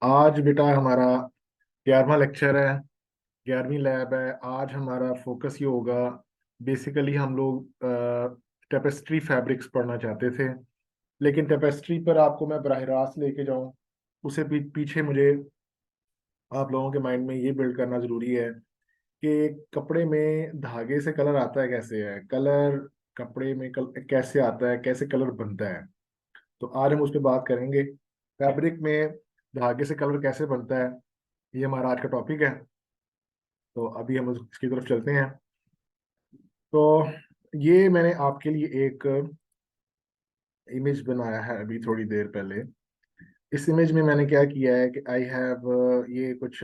आज बेटा हमारा 11वां लेक्चर है। 11वीं लैब है। आज हमारा फोकस ये होगा। बेसिकली हम लोग टेपेस्ट्री फैब्रिक्स पढ़ना चाहते थे, लेकिन टेपेस्ट्री पर आपको मैं बराह रास्त लेके जाऊं उसे पीछे मुझे आप लोगों के माइंड में ये बिल्ड करना जरूरी है कि कपड़े में धागे से कलर आता है, कैसे है कलर कपड़े में कैसे आता है, कैसे कलर बनता है। तो आज हम उस पर बात करेंगे। फैब्रिक में धागे से कलर कैसे बनता है, ये हमारा आज का टॉपिक है। तो अभी हम इसकी तरफ चलते हैं। तो ये मैंने आपके लिए एक इमेज बनाया है अभी थोड़ी देर पहले। इस इमेज में मैंने क्या किया है कि आई हैव ये कुछ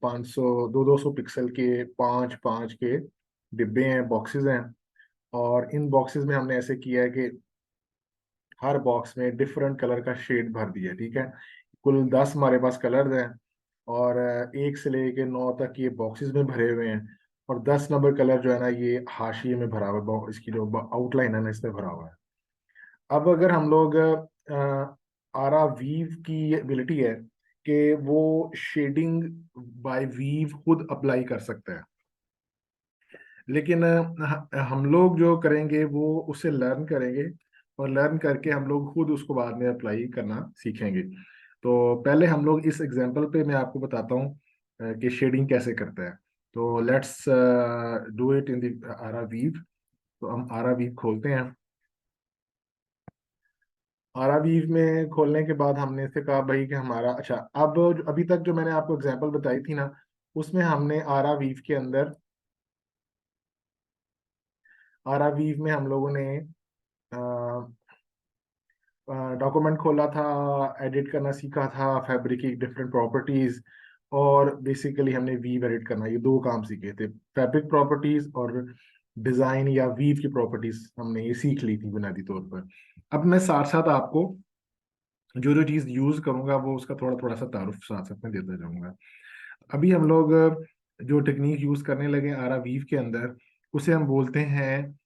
500 200 पिक्सल के पांच पांच के डिब्बे हैं, बॉक्सेस हैं। और इन बॉक्सेस में हमने ऐसे किया है कि हर बॉक्स में डिफरेंट कलर का शेड भर दिया, ठीक है। कुल 10 हमारे पास कलर्स हैं, और 1 से लेके 9 तक ये बॉक्सेस में भरे हुए हैं। और 10 नंबर कलर जो है ना, ये हाशिए में भरा हुआ है, इसकी जो आउटलाइन है ना, इसमें भरा हुआ है। अब अगर हम लोग आरा वीव की ये एबिलिटी है कि वो शेडिंग बाय वीव खुद अप्लाई कर सकता है, लेकिन हम लोग जो करेंगे वो उसे लर्न करेंगे, और लर्न करके हम लोग खुद उसको बाद में अप्लाई करना सीखेंगे। तो पहले हम लोग इस एग्जांपल पे मैं आपको बताता हूँ कि शेडिंग कैसे करता है। तो let's do it in the ArahWeave. तो हम आरा वीव खोलते हैं। आरा वीव में खोलने के बाद हमने से कहा भाई कि हमारा अच्छा, अब अभी तक जो मैंने आपको एग्जांपल बताई थी ना, उसमें हमने आरा वीव के अंदर आरा वीव में हम लोगों ने डॉक्यूमेंट खोला था, एडिट करना सीखा था, फैब्रिक की डिफरेंट प्रॉपर्टीज, और बेसिकली हमने वीव एडिट करना, ये दो काम सीखे थे। फैब्रिक प्रॉपर्टीज और डिजाइन या वीव की प्रॉपर्टीज हमने ये सीख ली थी बुनियादी तौर पर। अब मैं साथ साथ आपको जो जो चीज यूज करूंगा वो उसका थोड़ा थोड़ा सा तारुफ साथ साथ में देता जाऊंगा। अभी हम लोग जो टेक्निक यूज करने लगे आरा वीव के अंदर, उसे हम बोलते हैं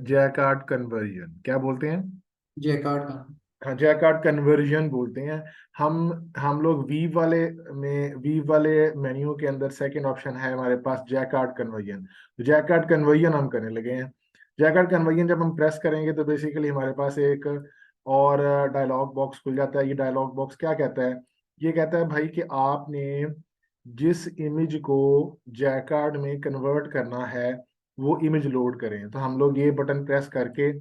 जैकार्ड कन्वर्जन। क्या बोलते हैं? जयकार्ड का। हाँ, जैकार्ड कन्वर्जन बोलते हैं। हम लोग वीव वाले मेन्यू के अंदर सेकंड ऑप्शन है हमारे पास जैकार्ड कन्वर्जन। तो जैकार्ड कन्वर्जन हम करने लगे हैं। जैकार्ड कन्वर्जन जब हम प्रेस करेंगे तो बेसिकली हमारे पास एक और डायलॉग बॉक्स खुल जाता है। ये डायलॉग बॉक्स क्या कहता है? ये कहता है भाई कि आपने जिस इमेज को जैकार्ड में कन्वर्ट करना है वो इमेज लोड करें। तो हम लोग ये बटन प्रेस करके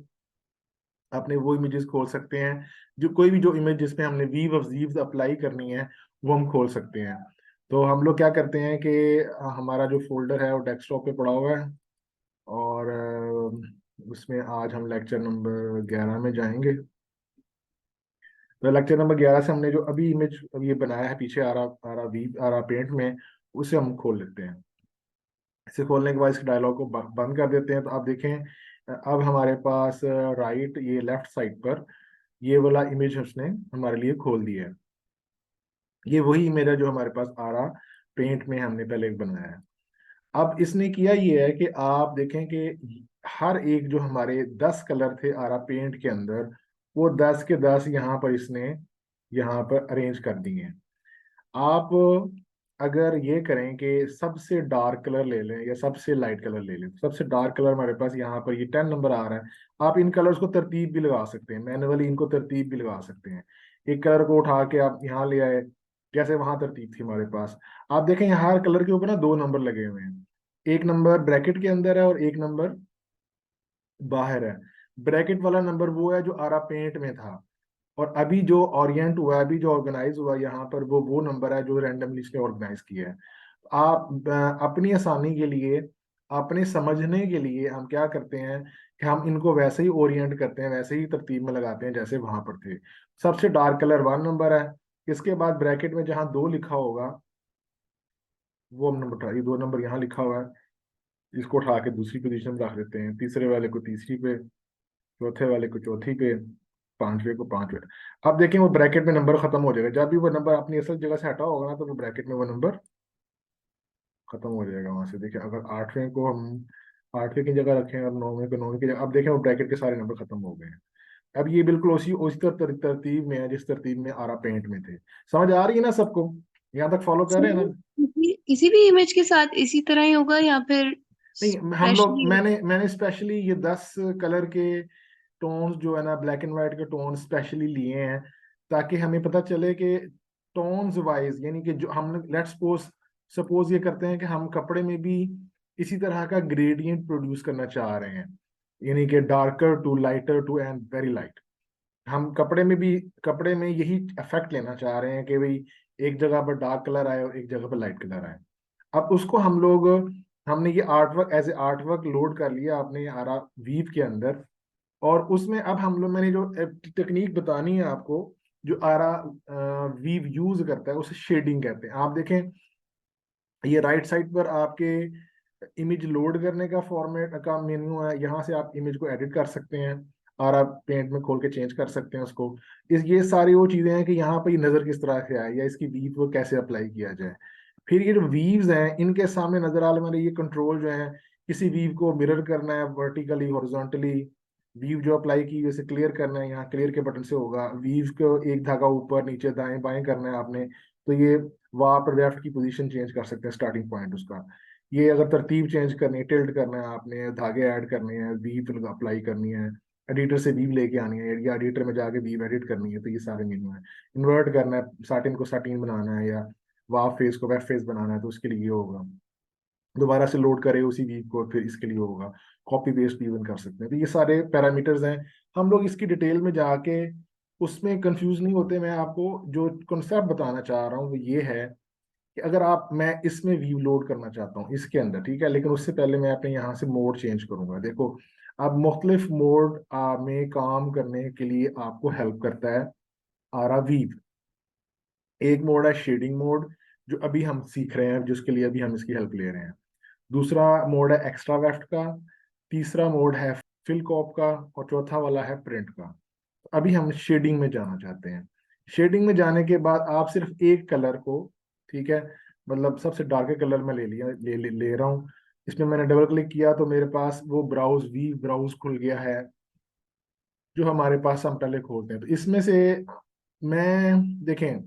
अपने वो इमेजेस खोल सकते हैं। जो कोई भी जो इमेज जिसमें हमने वीव ऑफ वीव्स अप्लाई करनी है वो हम खोल सकते हैं। तो हम लोग क्या करते हैं कि हमारा जो फोल्डर है वो डेस्कटॉप पे पड़ा हुआ है, और उसमें आज हम लेक्चर नंबर 11 में जाएंगे। तो लेक्चर नंबर 11 से हमने जो अभी इमेज ये बनाया है पीछे आरा आरा वीव आरा पेंट में, उसे हम खोल लेते हैं। इसे खोलने के बाद इस डायलॉग को बंद कर देते हैं। तो आप देखें, अब हमारे पास राइट ये लेफ्ट साइड पर ये वाला इमेज उसने हमारे लिए खोल दिया है। ये वही इमेज है जो हमारे पास आ रहा पेंट में हमने पहले बनाया है। अब इसने किया ये है कि आप देखें कि हर एक जो हमारे 10 कलर थे आ रहा पेंट के अंदर, वो 10 के 10 यहाँ पर इसने यहाँ पर अरेंज कर दिए हैं। आप अगर ये करें कि सबसे डार्क कलर ले लें या सबसे लाइट कलर ले लें, सबसे डार्क कलर हमारे पास यहाँ पर ये 10 नंबर आ रहा है। आप इन कलर्स को तरतीब भी लगा सकते हैं, मैनुअली इनको तरतीब भी लगा सकते हैं। एक कलर को उठा के आप यहाँ ले आए, जैसे वहां तरतीब थी हमारे पास। आप देखें यहाँ हर कलर के ऊपर ना 2 नंबर लगे हुए हैं। एक नंबर ब्रैकेट के अंदर है और एक नंबर बाहर है। ब्रैकेट वाला नंबर वो है जो आरा पेंट में था, और अभी जो ओरिएंट हुआ है, अभी जो ऑर्गेनाइज हुआ है यहाँ पर, वो नंबर है जो रैंडमली इसने ऑर्गेनाइज किया है। आप अपनी आसानी के लिए, अपने समझने के लिए हम क्या करते हैं कि हम इनको वैसे ही ओरिएंट करते हैं, वैसे ही तरतीब में लगाते हैं जैसे वहां पर थे। सबसे डार्क कलर 1 नंबर है। इसके बाद ब्रैकेट में जहाँ 2 लिखा होगा वो हम नंबर उठा, ये 2 नंबर यहाँ लिखा हुआ है, इसको उठा के दूसरी पोजीशन में रख देते हैं, तीसरे वाले को तीसरी पे, चौथे वाले को चौथी पे, पांचवे को पांचवे। अब देखें वो ब्रैकेट में नंबर खत्म हो जाएगा। जब भी वो नंबर अपनी असल जगह से हटा होगा ना, तो वो ब्रैकेट में वो नंबर खत्म हो जाएगा वहां से। देखिए अगर आठवें को हम आठवें की जगह रखें और नौवें को नौवें की जगह, अब देखें वो ब्रैकेट के सारे नंबर खत्म हो गए हैं। अब ये बिल्कुल उसी उसी तरतीब में है जिस तरतीब में आरा पेंट में थे। समझ आ रही है ना सबको? यहाँ तक फॉलो कर रहे हैं सेम ना? किसी भी इमेज के साथ इसी तरह ही होगा या फिर नहीं, हम लोग स्पेशली? मैंने मैंने स्पेशली ये 10 कलर के टोन्स जो है ना, ब्लैक एंड व्हाइट के टोन स्पेशली लिए हैं, ताकि हमें पता चले कि टोन्स वाइज, यानी कि जो हमने लेट्स सपोज सपोज ये करते हैं कि हम कपड़े में भी इसी तरह का ग्रेडियंट प्रोड्यूस करना चाह रहे हैं, यानी कि darker to lighter to and very light. हम कपड़े में भी, कपड़े में यही इफेक्ट लेना चाह रहे हैं कि भाई एक जगह पर डार्क कलर आए और एक जगह पर लाइट कलर आए। अब उसको हम लोग, हमने ये art work as a art work load कर लिया अपने आरा वीव के अंदर। और उसमें अब हम लोग, मैंने जो टेक्निक बतानी है आपको, जो आरा वीव यूज करता है, उसे शेडिंग कहते हैं। आप देखें, ये राइट साइड पर आपके इमेज लोड करने का फॉर्मेट का मेन्यू है, यहाँ से आप इमेज को एडिट कर सकते हैं और आप पेंट में खोल के चेंज कर सकते हैं उसको। ये सारी वो चीजें हैं कि यहाँ पर ये नजर किस तरह से आए या इसकी वीव को कैसे अप्लाई किया जाए। फिर ये जो वीव्स हैं, इनके सामने नजर आने वाले ये कंट्रोल जो है, किसी वीव को मिरर करना है वर्टिकली हॉरिजॉन्टली, वीव जो अप्लाई की वैसे क्लियर करना है, यहाँ क्लियर के बटन से होगा। वीव को एक धागा ऊपर नीचे दाएं बाएं करना है आपने, तो ये वहां पर लेफ्ट की पोजीशन चेंज कर सकते हैं, स्टार्टिंग पॉइंट उसका। ये अगर तरतीब चेंज करनी है, टिल्ट करना है आपने, धागे ऐड करने हैं, वीव अप्लाई करनी है, एडिटर से वीव लेके आनी है या एडिटर में जाके वीव एडिट करनी है, तो ये सारे मेन्यू है। इन्वर्ट करना है, साटिन को साटिन बनाना है, या वाव फेस को वेब फेस बनाना है, तो उसके लिए ये होगा। दोबारा से लोड करे उसी वीव को, फिर इसके लिए होगा। कॉपी पेस्ट भी इवन कर सकते हैं। तो ये सारे पैरामीटर्स हैं। हम लोग इसकी डिटेल में जाके उसमें कंफ्यूज नहीं होते। मैं आपको जो कॉन्सेप्ट बताना चाह रहा हूँ वो ये है कि अगर आप, मैं इसमें व्यू लोड करना चाहता हूँ इसके अंदर, ठीक है, लेकिन उससे पहले मैं अपने यहाँ से मोड चेंज करूंगा। देखो, अब मुख्तलिफ मोड में काम करने के लिए आपको हेल्प करता है आरा वीव। एक मोड है शेडिंग मोड, जो अभी हम सीख रहे हैं, जिसके लिए अभी हम इसकी हेल्प ले रहे हैं। दूसरा मोड है एक्स्ट्रा वेफ्ट का। तीसरा मोड है फिल कॉप का। और चौथा वाला है प्रिंट का। अभी हम शेडिंग में जाना चाहते हैं। शेडिंग में जाने के बाद आप सिर्फ एक कलर को, ठीक है, मतलब सबसे डार्क कलर में ले लिया, ले रहा हूँ। इसमें मैंने डबल क्लिक किया तो मेरे पास वो ब्राउज वी ब्राउज खुल गया है, जो हमारे पास हम पहले खोलते हैं। तो इसमें से मैं, देखें,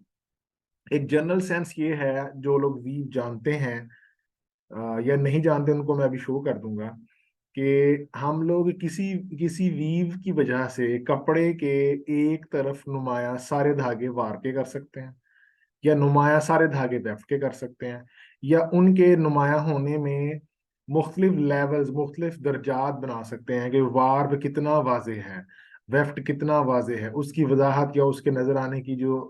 एक जनरल सेंस ये है, जो लोग वीव जानते हैं या नहीं जानते उनको मैं अभी शो कर दूंगा, कि हम लोग किसी किसी वीव की वजह से कपड़े के एक तरफ नुमाया सारे धागे वार के कर सकते हैं, या नुमाया सारे धागे वेफ्ट के कर सकते हैं, या उनके नुमाया होने में मुख्तलिफ लेवल्स, मुख्तलिफ दर्जात बना सकते हैं, कि वार कितना वाजे है, वेफ्ट कितना वाजे है, उसकी वजाहत या उसके नजर आने की जो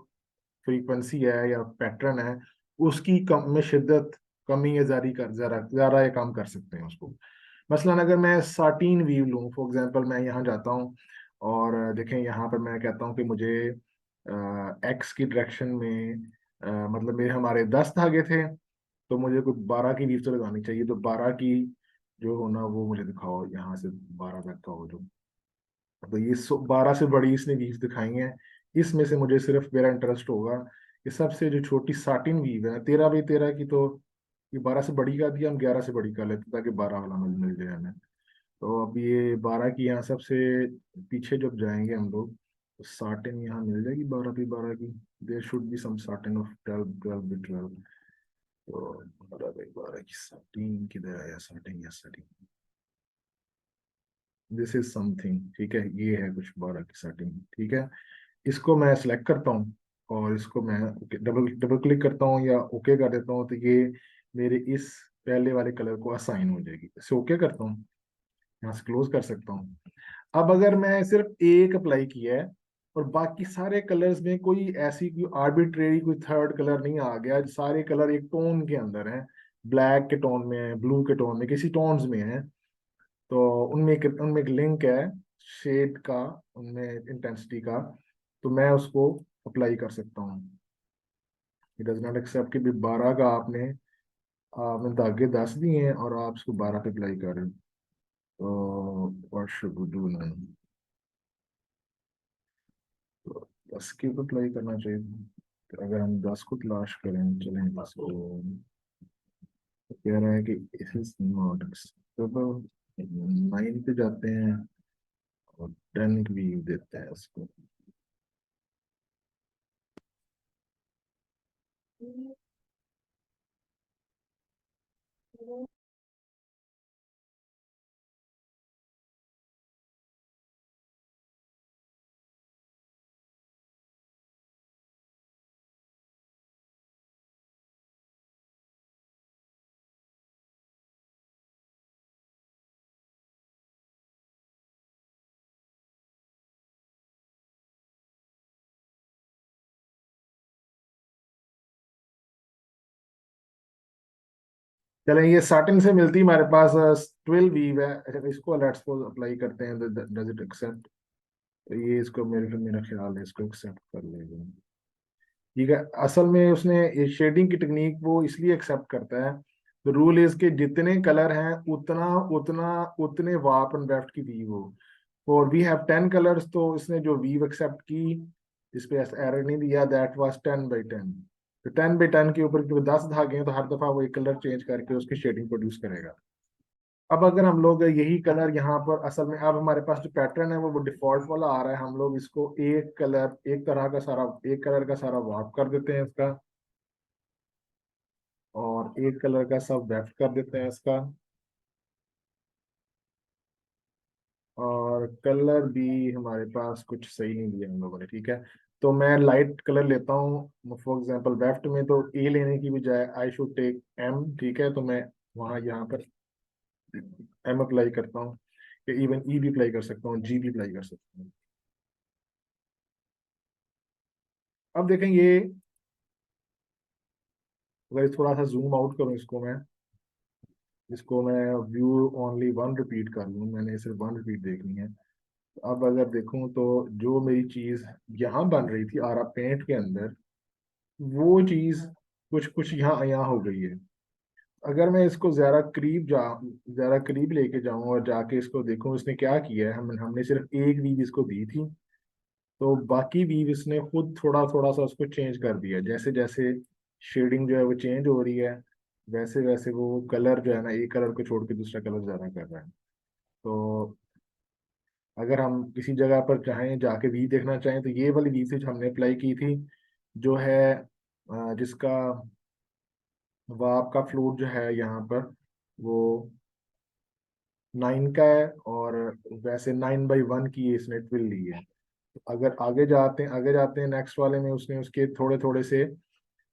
फ्रीक्वेंसी है या पैटर्न है, उसकी कम में शिद्दत, कमी या जारी कर जरा ज्यादा या कम कर सकते हैं उसको। मसलन अगर मैं साटीन व्यू लूँ, फॉर एग्जांपल, मैं यहाँ जाता हूँ और देखें, यहाँ पर मैं कहता हूँ कि मुझे एक्स की डायरेक्शन में, मतलब मेरे हमारे 10 धागे थे, तो मुझे कुछ 12 की वीव तो लगानी चाहिए। तो 12 की जो होना वो मुझे दिखाओ, यहाँ से 12 तक का हो जो। तो ये 12 से बड़ी इसने वीव दिखाई हैं। इसमें से मुझे सिर्फ मेरा इंटरेस्ट होगा कि सबसे जो छोटी साटिन वीव है 13 बाई 13 की, तो ये 12 से बड़ी कर दिया, हम 11 से बड़ी कर लेते ताकि 12 वाला मिल जाए हमें। तो अब ये 12 की यहाँ सबसे पीछे जब जाएंगे हम लोग, तो साटिन यहाँ मिल जाएगी 12 बाई 12 की। There should be some satin of 12 by 12। तो 12 बाई 12 की साटिन किधर आया? साटिन या साटिन, दिस इज समथिंग, ठीक है, ये है कुछ 12 की साटिन, ठीक है। इसको मैं सिलेक्ट करता हूँ और इसको मैं डबल डबल क्लिक करता हूँ या ओके कर देता हूँ, तो ये मेरे इस पहले वाले कलर को असाइन हो जाएगी। इसे ओके करता हूँ, यहाँ से क्लोज कर सकता हूँ। अब अगर मैं सिर्फ एक अप्लाई किया है और बाकी सारे कलर्स में कोई ऐसी कोई आर्बिट्रेरी कोई थर्ड कलर नहीं आ गया, सारे कलर एक टोन के अंदर हैं, ब्लैक के टोन में है, ब्लू के टोन में, किसी टोन्स में है, तो उनमें एक लिंक है शेड का, उनमें इंटेंसिटी का, तो मैं उसको अप्लाई कर सकता हूँ। इट डज नॉट एक्सेप्ट कि भी 12 का आपने धागे 10 दिए हैं और आप उसको 12 पे अप्लाई कर रहे हो, तो what should we do now? तो 10 के ऊपर अप्लाई करना चाहिए। तो अगर हम 10 को तलाश करें, चलें 10 को, तो कह रहा है कि इट इज नॉट एक्सेप्टेबल। 9 पे जाते हैं और 10 वीव देते हैं उसको। चलें, ये स्टार्टिंग से मिलती हमारे पास 12 वीव है। अच्छा, इसको लेट्स सपोज अप्लाई करते हैं, डज इट एक्सेप्ट? ये इसको मेरा ख्याल है इसको एक्सेप्ट कर लेगा। ठीक है, असल में उसने ये शेडिंग की टेक्निक वो इसलिए एक्सेप्ट करता है, द रूल इज के जितने कलर हैं उतना उतना उतने वार्प एंड वेफ्ट की वीव हो। और वी हैव 10 कलर्स, तो इसने जो वीव एक्सेप्ट की, इस पे एरर नहीं दिया, दैट वाज 10/10। तो 10/10 के ऊपर क्योंकि 10 धागे हैं तो हर दफा वो एक कलर चेंज करके उसकी शेडिंग प्रोड्यूस करेगा। अब अगर हम लोग यही कलर यहाँ पर असल में, अब हमारे पास जो पैटर्न है वो डिफॉल्ट वाला आ रहा है, हम लोग इसको एक कलर, एक तरह का सारा, एक कलर का सारा वार्प कर देते हैं इसका, और एक कलर का सब वेफ्ट कर देते हैं इसका, और कलर भी हमारे पास कुछ सही नहीं दिया हम लोगों ने। ठीक है, तो मैं लाइट कलर लेता हूँ फॉर एग्जांपल वेफ्ट में, तो ए लेने की बजाय आई शुड टेक एम। ठीक है, तो मैं वहाँ यहाँ पर एम अप्लाई करता हूँ, या इवन ई भी अप्लाई कर सकता हूँ, जी भी अप्लाई कर सकता हूँ। अब देखें ये, अगर थोड़ा सा जूम आउट करूँ इसको मैं व्यू ओनली वन रिपीट कर लूँ, मैंने सिर्फ वन रिपीट देखनी है। अब अगर देखूं तो जो मेरी चीज यहाँ बन रही थी आरा पेंट के अंदर, वो चीज कुछ कुछ यहाँ यहाँ हो गई है। अगर मैं इसको ज्यादा करीब लेके जाऊं और जाके इसको देखूं इसने क्या किया है, हमने सिर्फ एक वीव इसको दी थी, तो बाकी वीव इसने खुद थोड़ा थोड़ा सा उसको चेंज कर दिया। जैसे जैसे शेडिंग जो है वो चेंज हो रही है, वैसे वैसे वो कलर जो है ना, एक कलर को छोड़ के दूसरा कलर ज्यादा कर रहा है। तो अगर हम किसी जगह पर चाहें जाके वी देखना चाहें, तो ये वाली वी से जो हमने अप्लाई की थी, जो है जिसका वाप का फ्लोट जो है यहाँ पर, वो 9 का है, और वैसे 9/1 की इसने ट्विल ली है। तो अगर आगे जाते हैं नेक्स्ट वाले में, उसने उसके थोड़े थोड़े से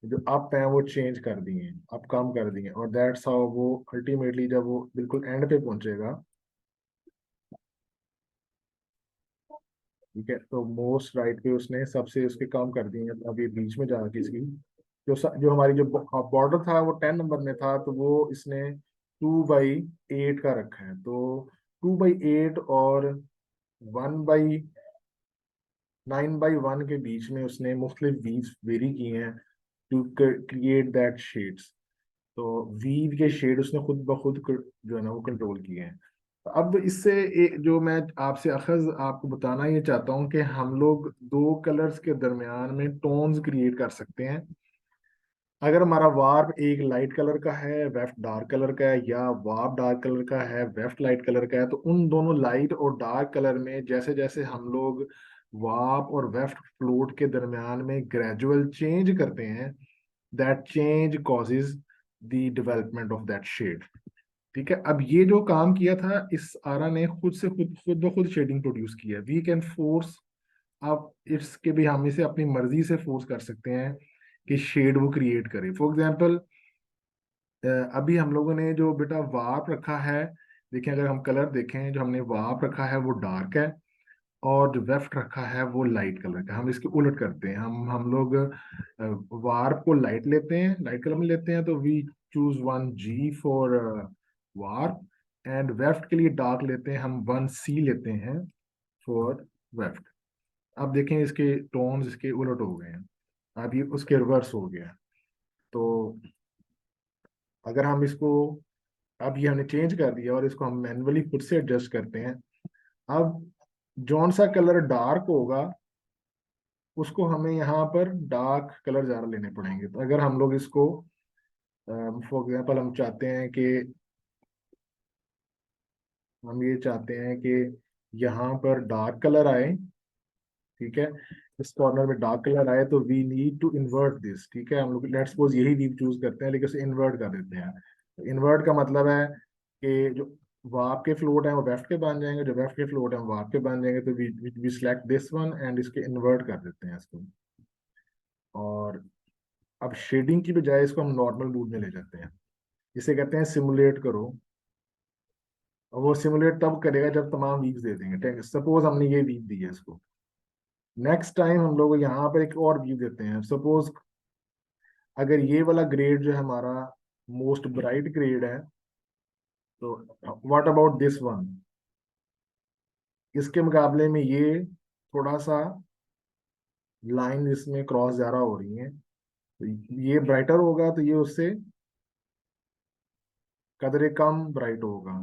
जो अप हैं वो चेंज कर दिए हैं, अप कम कर दिए हैं, और दैट्स हाउ वो अल्टीमेटली जब वो बिल्कुल एंड पे पहुंचेगा, ठीक है, तो मोस्ट राइट पे उसने सबसे उसके काम कर दिए हैं। तो अभी बीच में जाके इसकी जो हमारी जो बॉर्डर था वो 10 नंबर में था, तो वो इसने 2/8 का रखा है। तो 2/8 और 1/9/1 के बीच में उसने मुख्तलिफ वीव्स वेरी की हैं टू क्रिएट दैट शेड्स। तो वीव के शेड उसने खुद ब खुद जो है ना वो कंट्रोल किए हैं। अब इससे एक जो मैं आपसे अखज आपको बताना ये चाहता हूँ कि हम लोग दो कलर्स के दरमियान में टोन्स क्रिएट कर सकते हैं। अगर हमारा वार्प एक लाइट कलर का है, वेफ्ट डार्क कलर का है, या वार्प डार्क कलर का है, वेफ्ट लाइट कलर का है, तो उन दोनों लाइट और डार्क कलर में जैसे जैसे हम लोग वार्प और वेफ्ट फ्लोट के दरमियान में ग्रेजुअल चेंज करते हैं, that change causes the development of that shade. ठीक है, अब ये जो काम किया था इस आरा ने, खुद ब खुद शेडिंग प्रोड्यूस किया। वी कैन फोर्स, आप इसके भी हम इसे अपनी मर्जी से फोर्स कर सकते हैं कि शेड वो क्रिएट करे। फॉर एग्जांपल, अभी हम लोगों ने जो बेटा वार्प रखा है, देखें अगर हम कलर देखें, जो हमने वार्प रखा है वो डार्क है, और जो वेफ्ट रखा है वो लाइट कलर का। हम इसके उलट करते हैं, हम लोग वार्प को लाइट लेते हैं, लाइट कलर में लेते हैं, तो we choose 1G for warp, and weft के लिए डार्क लेते हैं, हम 1C लेते हैं फॉर वेफ्ट। अब देखें इसके टोन्स इसके उलट हो गए हैं, अब ये उसके रिवर्स हो गया। तो अगर हम इसको, अब ये हमने चेंज कर दिया और इसको हम मैन्युअली खुद से एडजस्ट करते हैं। अब जौन सा कलर डार्क होगा उसको हमें यहाँ पर डार्क कलर ज़्यादा लेने पड़ेंगे। तो अगर हम लोग इसको फॉर एग्जांपल हम ये चाहते हैं कि यहाँ पर डार्क कलर आए, ठीक है, इस कॉर्नर में डार्क कलर आए, तो we need to invert this, ठीक है। हम लोग लेट्स सपोज यही वीव चूज करते हैं, लेकिन उसे इन्वर्ट कर देते हैं। तो इन्वर्ट का मतलब है कि जो वाप के फ्लोट हैं वो लेफ्ट के बन जाएंगे, जो लेफ्ट के फ्लोट हैं वो वाप के बन जाएंगे, तो we select this one and इसके इन्वर्ट कर देते हैं इसको। और अब शेडिंग की बजाय इसको हम नॉर्मल मूड में ले जाते हैं, इसे कहते हैं सिमुलेट करो। और वो सिमुलेट तब करेगा जब तमाम वीव्स दे देंगे। सपोज हमने ये वीव दी है इसको, नेक्स्ट टाइम हम लोग यहाँ पर एक और व्यू देते हैं। सपोज अगर ये वाला ग्रेड जो है हमारा मोस्ट ब्राइट ग्रेड है, तो व्हाट अबाउट दिस वन, इसके मुकाबले में ये थोड़ा सा लाइन इसमें क्रॉस ज्यादा हो रही है, तो ये ब्राइटर होगा, तो ये उससे कदरे कम ब्राइट होगा,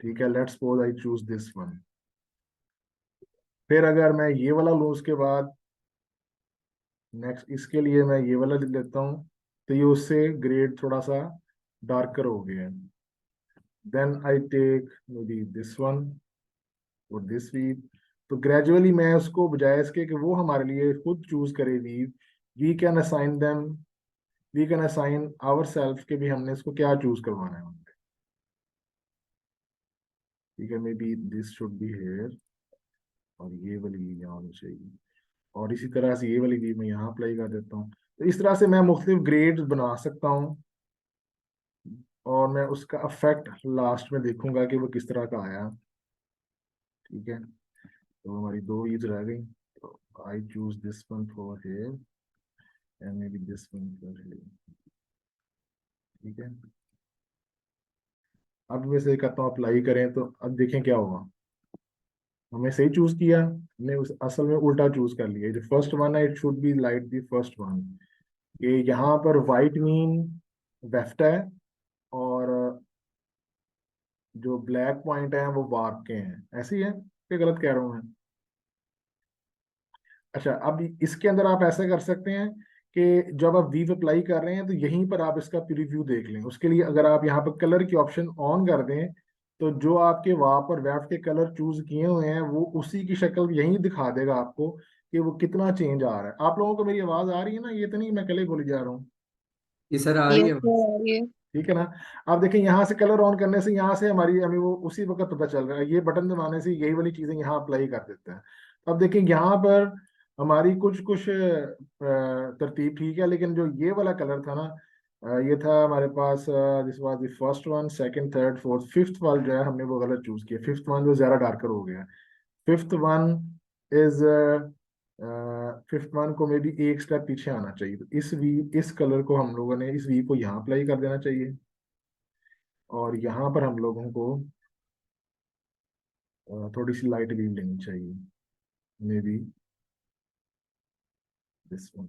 ठीक है। Let's suppose I choose this one. फिर अगर मैं ये वाला लूँ उसके बाद, नेक्स्ट इसके लिए मैं ये वाला ले लेता हूँ, तो ये उससे ग्रेड थोड़ा सा डार्कर हो गया है। Then I take maybe this one और दिस वीव। तो ग्रेजुअली मैं उसको बजाय इसके कि वो हमारे लिए खुद चूज करे weave, we can assign them, we can assign our self के भी हमने इसको क्या चूज करवाना है। ठीक है, may be this should be here, और ये वाली वीव यहाँ होनी चाहिए, और इसी तरह से ये वाली वीव मैं यहाँ अप्लाई कर देता हूँ। तो इस तरह से मैं मुख्तलिफ ग्रेड बना सकता हूँ, और मैं उसका इफेक्ट लास्ट में देखूंगा कि वो किस तरह का आया। ठीक है, तो हमारी दो वीव्स रह गई, तो I choose this one for here and maybe this one for here. ठीक है, अब मैं सही करता हूँ, अप्लाई करें, तो अब देखें क्या होगा। हमने सही चूज किया, हमने उस असल में उल्टा चूज कर लिया। जो फर्स्ट वन है, it should be like the first one. ये यहाँ पर वाइट मीन लेफ्ट है, और जो ब्लैक पॉइंट है वो वार्प के हैं, ऐसे ही है, क्या गलत कह रहा हूँ मैं? अच्छा, अब इसके अंदर आप ऐसा कर सकते हैं कि जब आप वीव अप्लाई कर रहे हैं तो यहीं पर आप इसका प्रीव्यू देख लें। उसके लिए अगर आप यहाँ पर कलर की ऑप्शन ऑन कर दें, तो जो आपके वहां पर वेफ के कलर चूज किए हुए हैं वो उसी की शक्ल यहीं दिखा देगा आपको कि वो कितना चेंज आ रहा है। आप लोगों को मेरी आवाज आ रही है ना? ये तो नहीं मैं कल ही बोली जा रहा हूँ? ये सर आ रही यस है। सर, ये ठीक है ना? आप देखें, यहाँ से कलर ऑन करने से यहाँ से हमारी हमें वो उसी वक्त पता चल रहा है, ये बटन दबाने से यही वाली चीजें यहाँ अप्लाई कर देते हैं। अब देखें यहाँ पर हमारी कुछ कुछ तरतीब ठीक है, लेकिन जो ये वाला कलर था ना, ये था हमारे पास, this was the first one, second, third, fourth, fifth वाला जो है हमने वो गलत चूज किया। फिफ्थ वन जो ज्यादा डार्कर हो गया, fifth one is, fifth one को मे बी एक स्टेप पीछे आना चाहिए। तो इस कलर को हम लोगों ने, इस वी को यहाँ अप्लाई कर देना चाहिए, और यहाँ पर हम लोगों को थोड़ी सी लाइट वीव लेनी चाहिए, मे बी दिस वन।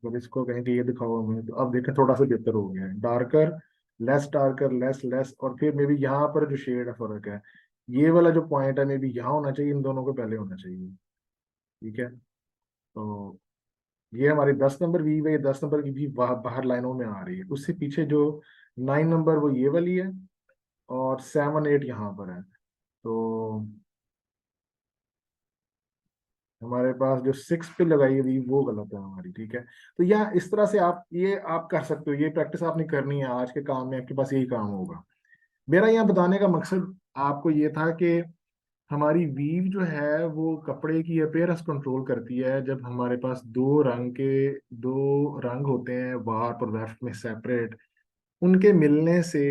जब इसको कहें कि ये दिखाओ हमें, तो अब देखें थोड़ा सा बेहतर हो गया है, darker, less darker, less less, और फिर मे बी यहाँ पर जो शेड है फर्क है, ये वाला जो पॉइंट है मे बी यहाँ होना चाहिए, इन दोनों को पहले होना चाहिए। ठीक है, तो ये हमारी 10 नंबर वीव है, ये 10 नंबर की वीव बाहर लाइनों में आ रही है। उससे पीछे जो 9 नंबर वो ये वाली है, और 7 8 यहाँ पर है। तो हमारे पास जो 6 पे लगाई हुई वो गलत है हमारी। ठीक है, तो या इस तरह से आप ये आप कर सकते हो, ये प्रैक्टिस आपने करनी है आज के काम में, आपके पास यही काम होगा। मेरा यहाँ बताने का मकसद आपको ये था कि हमारी वीव जो है वो कपड़े की अपीयरेंस कंट्रोल करती है। जब हमारे पास दो रंग होते हैं वार्प और वेफ्ट में सेपरेट, उनके मिलने से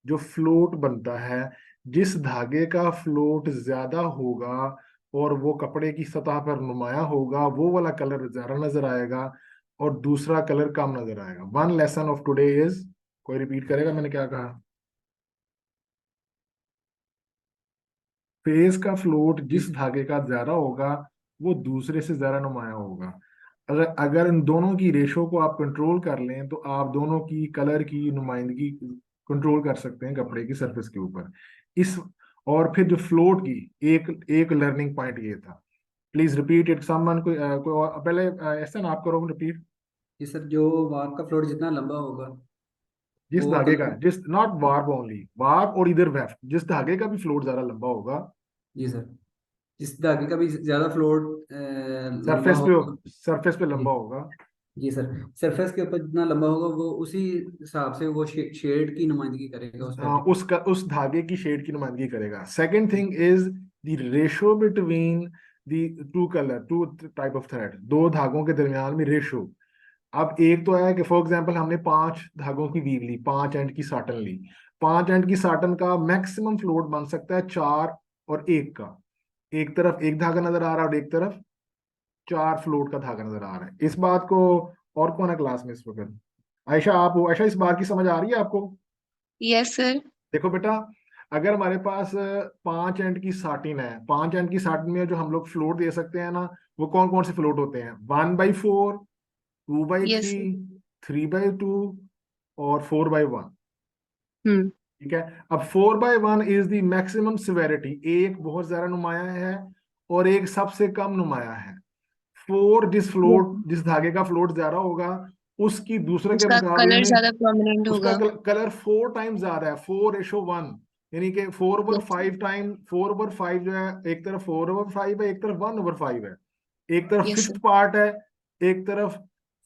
जो फ्लोट बनता है, जिस धागे का फ्लोट ज्यादा होगा और वो कपड़े की सतह पर नुमाया होगा, वो वाला कलर ज्यादा नजर आएगा, और दूसरा कलर कम नजर आएगा। One lesson of today is, कोई रिपीट करेगा मैंने क्या कहा? फेस का फ्लोट जिस धागे का ज्यादा होगा वो दूसरे से ज्यादा नुमाया होगा। अगर अगर इन दोनों की रेशो को आप कंट्रोल कर लें, तो आप दोनों की कलर की नुमाइंदगी कंट्रोल कर सकते हैं कपड़े की सरफेस के ऊपर। इस और फिर जो फ्लोट की एक एक लर्निंग पॉइंट ये था। प्लीज रिपीट इट समवन, कोई और पहले ऐसा ना आप करो रिपीट। कि सर जो वार्प का फ्लोट जितना लंबा होगा जिस वो धागे का, कलर। जिस नॉट वार्प ओनली, वार्प और इधर वेफ्ट, जिस धागे का भी फ्लोट ज्यादा लंबा होगा, जी सर, जिस धागे का भी ज्यादा फ्लोट लंबा सरफेस पे, होगा। सरफेस पे जी लंबा होगा। जी सर, सरफेस के ऊपर जितना लंबा होगा वो उसी हिसाब से वो शेड की नुमाइंदगी करेगा उस फैब्रिक की। उसका उस धागे की शेड की नुमाइंदगी करेगा। Second thing is the ratio between the two colour, two type of thread, दो धागों के दरमियान में रेशो। अब एक तो है कि फॉर एग्जांपल हमने 5 धागों की वीव ली, 5 एंड की साटन ली। 5 एंड की साटन का मैक्सिमम फ्लोट बन सकता है 4 और 1 का। एक तरफ एक धागा नजर आ रहा है और एक तरफ 4 फ्लोट का धागा नजर आ रहा है। इस बात को, और कौन है क्लास में इस वक्त? आयशा, आप हो? आयशा, इस बात की समझ आ रही है आपको? Yes sir. देखो बेटा, अगर हमारे पास 5 एंड की साटिन है, 5 एंड की साटिन में जो हम लोग फ्लोट दे सकते हैं ना, वो कौन कौन से फ्लोट होते हैं? 1/4, two by yes three sir. 3/2 और 4/1। हम्म। ठीक है। अब 4/1 इज द मैक्सिमम सिवेरिटी, एक बहुत ज्यादा नुमाया है और एक सबसे कम नुमाया है। Four, yes. जिस धागे का फ्लोट ज्यादा होगा, उसकी दूसरे के उसका मुकाबले कलर में ज्यादा प्रोमिनेंट उसका होगा। कलर 4 टाइम्स ज्यादा है, 4:1। यानी कि 4/5 यस। टाइम, 4/5 जो है, एक तरफ 4/5 है, एक तरफ 1/5 है, एक तरफ यस फिफ्थ सर। पार्ट है, एक तरफ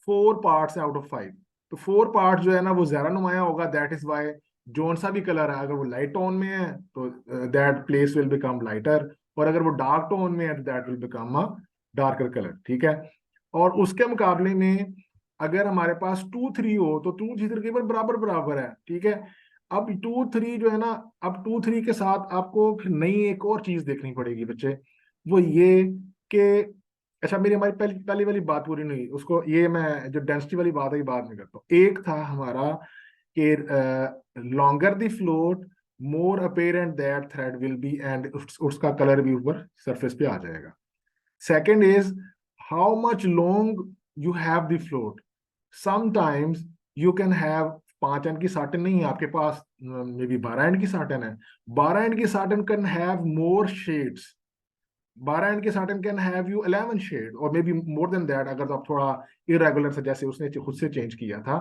4 पार्ट्स है आउट ऑफ 5। तो 4 पार्ट जो है ना वो ज्यादा नुमाया होगा, दैट इज वाई जोन सा भी कलर है, अगर वो लाइट टोन में है तो that place will become lighter, और अगर वो डार्क टोन में है तो that will become a darker colour. ठीक है। और उसके मुकाबले में अगर हमारे पास 2 3 हो तो 2 3 तकरीबन बराबर बराबर है। ठीक है। अब 2 3 जो है ना, अब 2 3 के साथ आपको फिर नई एक और चीज देखनी पड़ेगी बच्चे, वो ये कि, अच्छा मेरी हमारी पहली पहली वाली बात पूरी नहीं हुई, उसको ये मैं जो डेंसिटी वाली बात है ये बाद में करता हूँ। एक था हमारा कि longer the float, more apparent that thread will be, and उसका कलर भी ऊपर सरफेस पे आ जाएगा। Second is how much long you have the float. Sometimes you can have 5 end की साटन नहीं है आपके पास, मे बी 12 एंड की साटन है। 12 एंड की satin can have more shades, 12 end के satin can have you 11 shade और maybe be more than that, अगर तो आप थोड़ा इरेगुलर से, जैसे उसने खुद से चेंज किया था।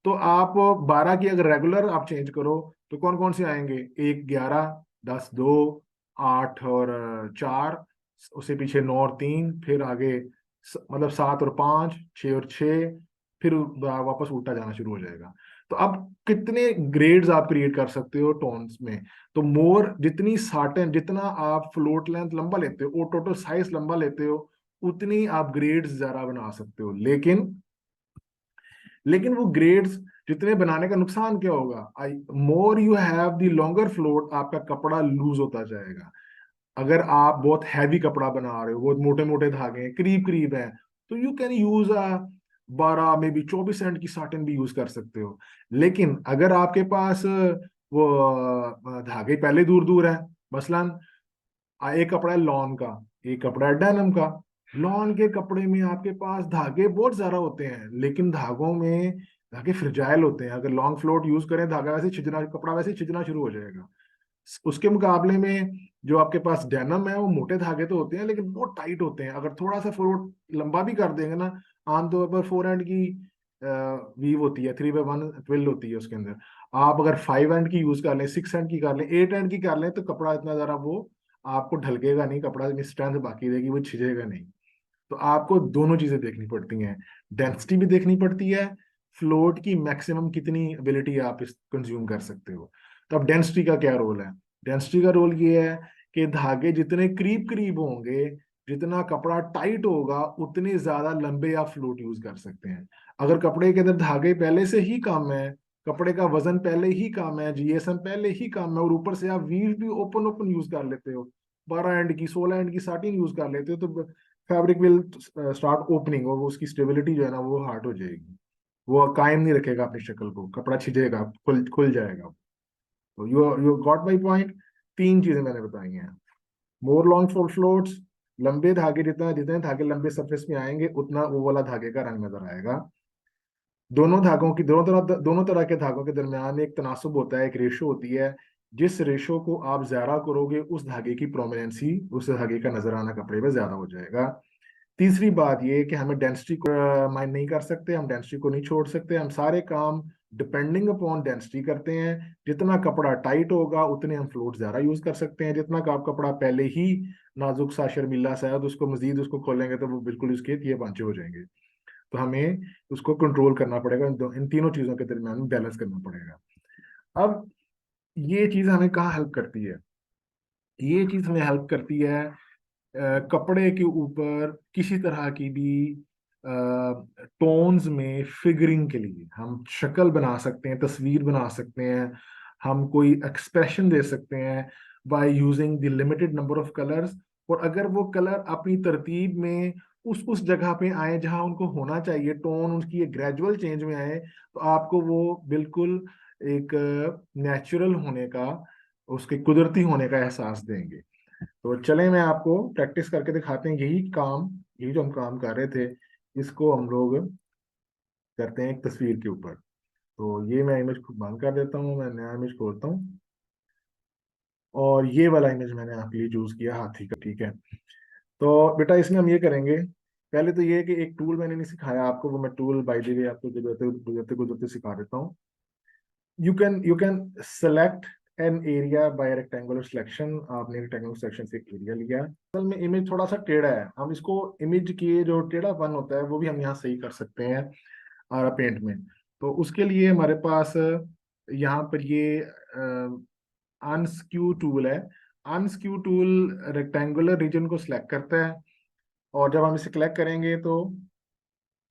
तो आप 12 की अगर रेगुलर आप चेंज करो तो कौन कौन से आएंगे? 1 11 10 2 8 और 4, उससे पीछे 9 और 3, फिर आगे मतलब 7 और 5, 6 और 6, फिर वापस उल्टा जाना शुरू हो जाएगा। तो अब कितने ग्रेड्स आप क्रिएट कर सकते हो टोन्स में? तो मोर, जितनी साटन, जितना आप फ्लोट लेंथ लंबा लेते हो और टोटल साइज लंबा लेते हो, उतनी आप ग्रेड्स ज्यादा बना सकते हो। लेकिन वो ग्रेड्स जितने बनाने का नुकसान क्या होगा? I more you have the longer float, आपका कपड़ा लूज होता जाएगा। अगर आप बहुत हैवी कपड़ा बना रहे हो, बहुत मोटे मोटे धागे हैं, करीब करीब हैं, तो यू कैन यूज 12 में भी 24 एंड की साटन भी यूज कर सकते हो। लेकिन अगर आपके पास वो धागे पहले दूर दूर है, मसलन एक कपड़ा है लॉन का, एक कपड़ा है डेनिम का। लॉन के कपड़े में आपके पास धागे बहुत ज्यादा होते हैं, लेकिन धागों में धागे फ्रिजाइल होते हैं। अगर लॉन्ग फ्लोट यूज करें, धागा वैसे छिजना, कपड़ा वैसे छिजना शुरू हो जाएगा। उसके मुकाबले में जो आपके पास डेनम है वो मोटे धागे तो होते हैं लेकिन बहुत टाइट होते हैं। अगर थोड़ा सा फ्लोट लंबा भी कर देंगे ना, आमतौर पर 4 एंड की वीव होती है, 3/1 ट्विल होती है उसके अंदर। आप अगर 5 एंड की यूज कर लें, 6 एंड की कर लें, 8 एंड की कर लें, तो कपड़ा इतना ज्यादा वो आपको ढलकेगा नहीं, कपड़ा में स्ट्रेंथ बाकी रहेगी, वो छिजेगा नहीं। तो आपको दोनों चीजें देखनी पड़ती हैं, डेंसिटी भी देखनी पड़ती है, फ्लोट की मैक्सिमम कितनी एबिलिटी आप इस कंज्यूम कर सकते हो। तो अब डेंसिटी का क्या रोल है? डेंसिटी का रोल ये है कि धागे जितने करीब करीब होंगे, जितना कपड़ा टाइट होगा, उतने ज्यादा लंबे आप फ्लोट यूज कर सकते हैं। अगर कपड़े के अंदर धागे पहले से ही कम है, कपड़े का वजन पहले ही कम है, जीएसएम पहले ही कम है, और ऊपर से आप वीव भी ओपन ओपन यूज कर लेते हो, 12 एंड की 16 एंड की साटिन यूज कर लेते हो, तो फैब्रिक विल स्टार्ट ओपनिंग, और वो उसकी स्टेबिलिटी जो है ना वो हार्ड हो जाएगी, वो कायम नहीं रखेगा अपनी शक्ल को, कपड़ा छिजेगा, खुल खुल जाएगा। तो यू गॉट माई पॉइंट। 3 चीजें मैंने बताई हैं, मोर लॉन्ग फ्लोट्स, लंबे धागे, जितना जितने धागे लंबे सरफेस में आएंगे उतना वो वाला धागे का रंग नजर आएगा। दोनों धागों की, दोनों तरह के धागों के दरमियान एक तनासुब होता है, एक रेशो होती है जिस रेशो को आप ज्यादा करोगे उस धागे की प्रोमिनेंसी, उस धागे का नजराना कपड़े पे ज्यादा हो जाएगा। तीसरी बात ये कि हमें डेंसिटी को माइंड नहीं कर सकते, हम डेंसिटी को नहीं छोड़ सकते, हम सारे काम डिपेंडिंग अपॉन डेंसिटी करते हैं। जितना कपड़ा टाइट होगा उतने हम फ्लोट ज्यादा यूज कर सकते हैं, जितना का आप कपड़ा पहले ही नाजुक सा शर्मीला सा है तो उसको मजीद उसको खोलेंगे तो वो बिल्कुल उसके ये पांचे हो जाएंगे। तो हमें उसको कंट्रोल करना पड़ेगा, इन तीनों चीजों के दरमियान बैलेंस करना पड़ेगा। अब ये चीज हमें कहाँ हेल्प करती है? ये चीज हमें हेल्प करती है कपड़े के ऊपर किसी तरह की भी टोन्स में फिगरिंग के लिए। हम शक्ल बना सकते हैं, तस्वीर बना सकते हैं, हम कोई एक्सप्रेशन दे सकते हैं by using the limited number of colours. और अगर वो कलर अपनी तरतीब में उस जगह पे आए जहां उनको होना चाहिए, टोन उनकी एक ग्रेजुअल चेंज में आए, तो आपको वो बिल्कुल एक नेचुरल होने का, उसके कुदरती होने का एहसास देंगे। तो चले मैं आपको प्रैक्टिस करके दिखाते हैं। यही जो हम काम कर रहे थे, इसको हम लोग करते हैं एक तस्वीर के ऊपर। तो ये मैं इमेज को बंद कर देता हूँ, मैं नया इमेज खोलता हूँ, और ये वाला इमेज मैंने आपके लिए चूज किया हाथी का। ठीक है, तो बेटा इसमें हम ये करेंगे। पहले तो ये है कि एक टूल मैंने नहीं सिखाया आपको, वो मैं टूल बाय द वे आपको गुजरते गुजरते गुजरते सिखा देता हूँ। You can select an area bye rectangular selection. आपने रेक्टेंगुलर सिलेक्शन से एक एरिया लिया। असल में इमेज थोड़ा सा टेढ़ा है, हम इसको इमेज की जो टेढ़ापन होता है वो भी हम यहाँ सही कर सकते हैं आरा पेंट में। तो उसके लिए हमारे पास यहाँ पर ये अनस्क्यू टूल है। अनस्क्यू टूल रेक्टेंगुलर रीजन को सिलेक्ट करता है, और जब हम इसे क्लिक करेंगे तो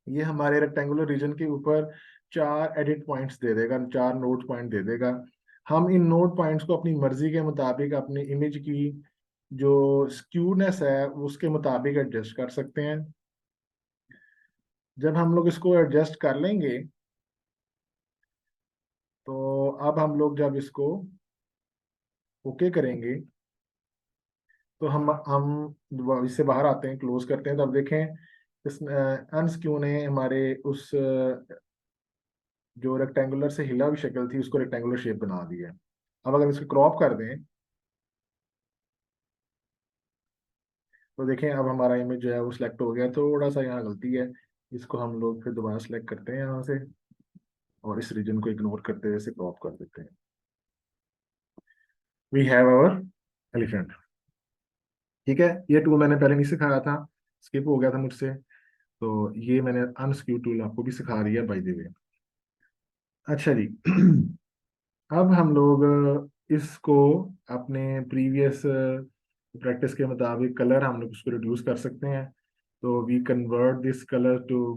ये हमारे रेक्टेंगुलर रीजन के ऊपर 4 एडिट पॉइंट्स दे देगा, 4 नोट पॉइंट दे देगा। हम इन नोट पॉइंट्स को अपनी मर्जी के मुताबिक अपनी इमेज की जो स्क्यूनेस है उसके मुताबिक एडजस्ट कर सकते हैं। जब हम लोग इसको एडजस्ट कर लेंगे तो अब हम लोग जब इसको ओके करेंगे तो हम इससे बाहर आते हैं, क्लोज करते हैं। तो अब देखें इस अनस्क्यू ने हमारे उस जो रेक्टेंगुलर से हिला हुई शक्ल थी उसको रेक्टेंगुलर शेप बना दिया है। अब अगर इसको क्रॉप कर दें तो देखें अब हमारा इमेज जो है वो सिलेक्ट हो गया। थोड़ा सा यहाँ गलती है, इसको हम लोग फिर दोबारा सिलेक्ट करते हैं यहाँ से, और इस रीजन को इग्नोर करते हुए इसे क्रॉप कर देते हैं। We have our elephant. ठीक है, ये टूल मैंने पहले नहीं सिखाया था, स्किप हो गया था मुझसे, तो ये मैंने अनस्क्यू टूल आपको भी सिखा रही है बाय द वे। अच्छा जी अब हम लोग इसको अपने प्रीवियस प्रैक्टिस के मुताबिक कलर हम लोग उसको रिड्यूस कर सकते हैं। तो we convert this colour to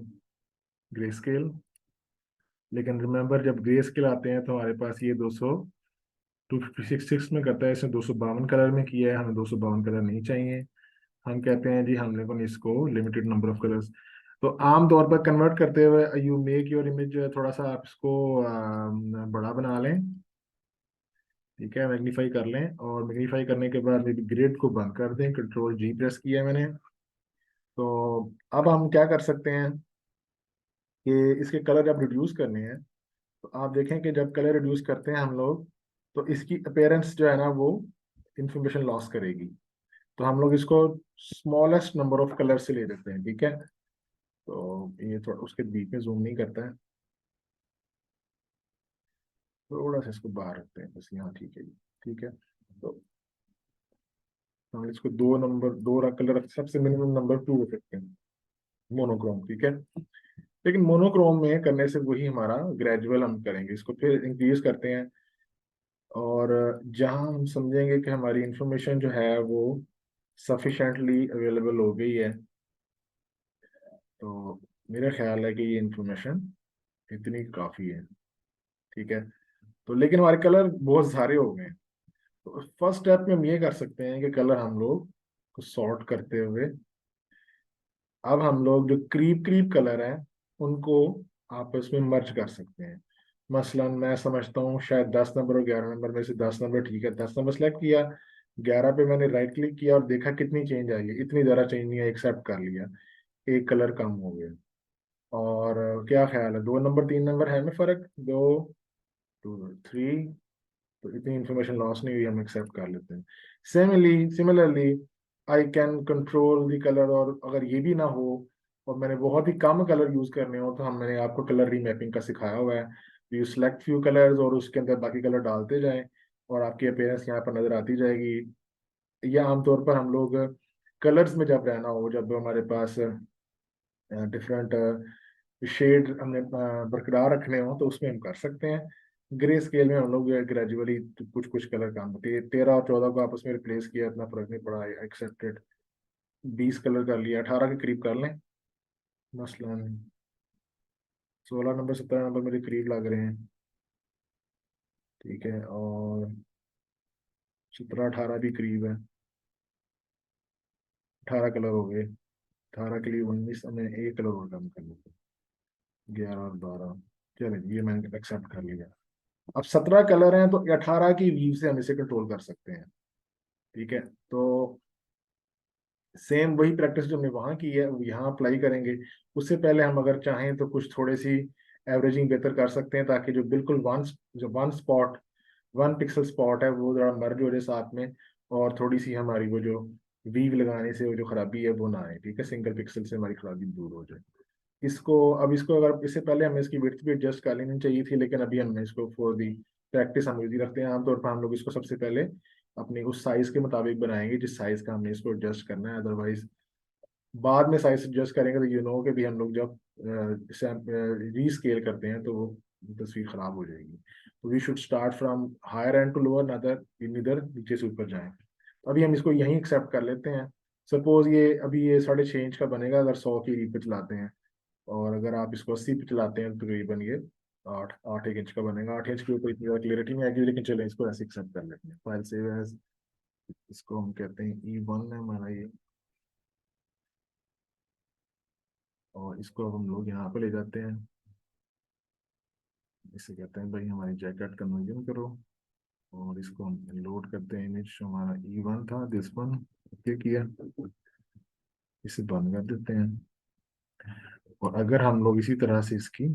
grey scale. लेकिन रिमेंबर जब ग्रे स्केल आते हैं तो हमारे पास ये 256 में करता है, इसने 252 कलर में किया है, हमें 252 कलर नहीं चाहिए। हम कहते हैं जी हम लोगों ने इसको लिमिटेड नंबर ऑफ कलर्स। तो आम तौर पर कन्वर्ट करते हुए यू मेक योर इमेज, थोड़ा सा आप इसको बड़ा बना लें। ठीक है, मैग्नीफाई कर लें, और मैग्नीफाई करने के बाद ग्रेड को बंद कर दें, कंट्रोल जी प्रेस किया मैंने। तो अब हम क्या कर सकते हैं कि इसके कलर जब रिड्यूस करने हैं तो आप देखें कि जब कलर रिड्यूस करते हैं हम लोग तो इसकी अपीयरेंस जो है ना वो इंफॉर्मेशन लॉस करेगी। तो हम लोग इसको स्मॉलेस्ट नंबर ऑफ कलर से ले लेते हैं। ठीक है, तो ये थोड़ा उसके बीच में जूम नहीं करता है, थोड़ा सा इसको बाहर रखते हैं बस यहाँ। ठीक है जी, ठीक है। तो हम इसको 2 नंबर, 2 कलर, सबसे मिनिमम नंबर 2 रखते हैं, मोनोक्रोम। ठीक है, लेकिन मोनोक्रोम में करने से वही हमारा ग्रेजुअल हम करेंगे, इसको फिर इंक्रीज करते हैं। और जहां हम समझेंगे कि हमारी इंफॉर्मेशन जो है वो सफिशेंटली अवेलेबल हो गई है, तो मेरा ख्याल है कि ये इंफॉर्मेशन इतनी काफ़ी है। ठीक है, तो लेकिन हमारे कलर बहुत सारे हो गए हैं। तो फर्स्ट स्टेप में हम ये कर सकते हैं कि कलर हम लोग को सॉर्ट करते हुए अब हम लोग जो क्रीप क्रीप कलर हैं उनको आपस में मर्ज कर सकते हैं। मसलन मैं समझता हूँ शायद 10 नंबर और 11 नंबर में से 10 नंबर ठीक है, 10 नंबर सेलेक्ट किया, 11 पे मैंने राइट क्लिक किया और देखा कितनी चेंज आई है, इतनी ज़्यादा चेंज नहीं है, एक्सेप्ट कर लिया, एक कलर कम हो गया। और क्या ख्याल है, 2 नंबर 3 नंबर है में फर्क, 2 2 3 तो इतनी इंफॉर्मेशन लॉस नहीं हुई, हम एक्सेप्ट कर लेते हैं। Similarly I can control the colour, और अगर ये भी ना हो और मैंने बहुत ही कम कलर यूज करने हो तो मैंने आपको कलर रीमैपिंग का सिखाया हुआ है। यू सिलेक्ट फ्यू कलर्स और उसके अंदर बाकी कलर डालते जाएं और आपकी अपीयरेंस यहाँ पर नजर आती जाएगी। या आमतौर पर हम लोग कलर्स में जब रहना हो, जब हमारे पास डिफरेंट शेड हमने बरकरार रखने हो तो उसमें हम कर सकते हैं। ग्रे स्केल में हम लोग ग्रेजुअली कुछ कुछ कलर काम होते हैं। 13 और 14 को आपस में रिप्लेस किया, इतना फर्क नहीं पड़ा, एक्सेप्टेड। 20 कलर कर लिया, 18 के करीब कर लें मसलन। 16 नंबर 17 नंबर मेरे करीब लग रहे हैं, ठीक है। और 17 18 भी करीब है, 18 कलर हो गए। 18 के लिए 19, हमें एक कलर और कम कर लेते हैं, 11 और 12। चलिए ये मैंने एक्सेप्ट कर लिया। अब 17 कलर हैं तो 18 की वीव से हम इसे कंट्रोल कर सकते हैं, ठीक है। तो सेम वही प्रैक्टिस जो हमने वहां की है वो यहाँ अप्लाई करेंगे। उससे पहले हम अगर चाहें तो कुछ थोड़ी सी एवरेजिंग बेहतर कर सकते हैं, ताकि जो बिल्कुल वन स्पॉट, 1 पिक्सल स्पॉट है वो जरा मर्ज हो जाए साथ में, और थोड़ी सी हमारी वो जो वीव लगाने से वो जो खराबी है वो ना आए, ठीक है। सिंगल पिक्सल से हमारी खराबी दूर हो जाए। इसको अगर इससे पहले हमें इसकी विड्थ भी एडजस्ट कर लेनी चाहिए थी, लेकिन अभी हमने इसको फॉर दी प्रैक्टिस हम यूज रखते हैं। आमतौर पर हम लोग इसको सबसे पहले अपने उस साइज के मुताबिक बनाएंगे जिस साइज का हमने इसको एडजस्ट करना है। अदरवाइज बाद में साइज एडजस्ट करेंगे तो यू नो कि भी हम लोग जब रीस्केल करते हैं तो वो तस्वीर खराब हो जाएगी। तो we should start from higher end to lower, नदर इधर नीचे से ऊपर जाएं। तो अभी हम इसको यहीं एक्सेप्ट कर लेते हैं। सपोज ये अभी ये 6.5 इंच का बनेगा अगर 100 की रीड पे चलाते हैं, और अगर आप इसको 80 पे चलाते हैं तो तकरीबन ये 8 8 1 इंच का बनेगा। 8 इंच के ऊपर इतनी ज़्यादा क्लियरिटी नहीं आएगी, लेकिन चलो इसको ऐसे एक्सेप्ट कर लेते हैं। फाइल सेव एज, इसको हम कहते हैं E1 है हमारा ये, और इसको अब हम लोग यहाँ पे ले जाते हैं। इसे कहते हैं भाई हमारी जैकेट कन्वर्जन करो, और इसको हम लोड करते हैं। इमेज हमारा E1 था, दिस वन ओके किया, इसे बंद कर देते हैं। और अगर हम लोग इसी तरह से इसकी,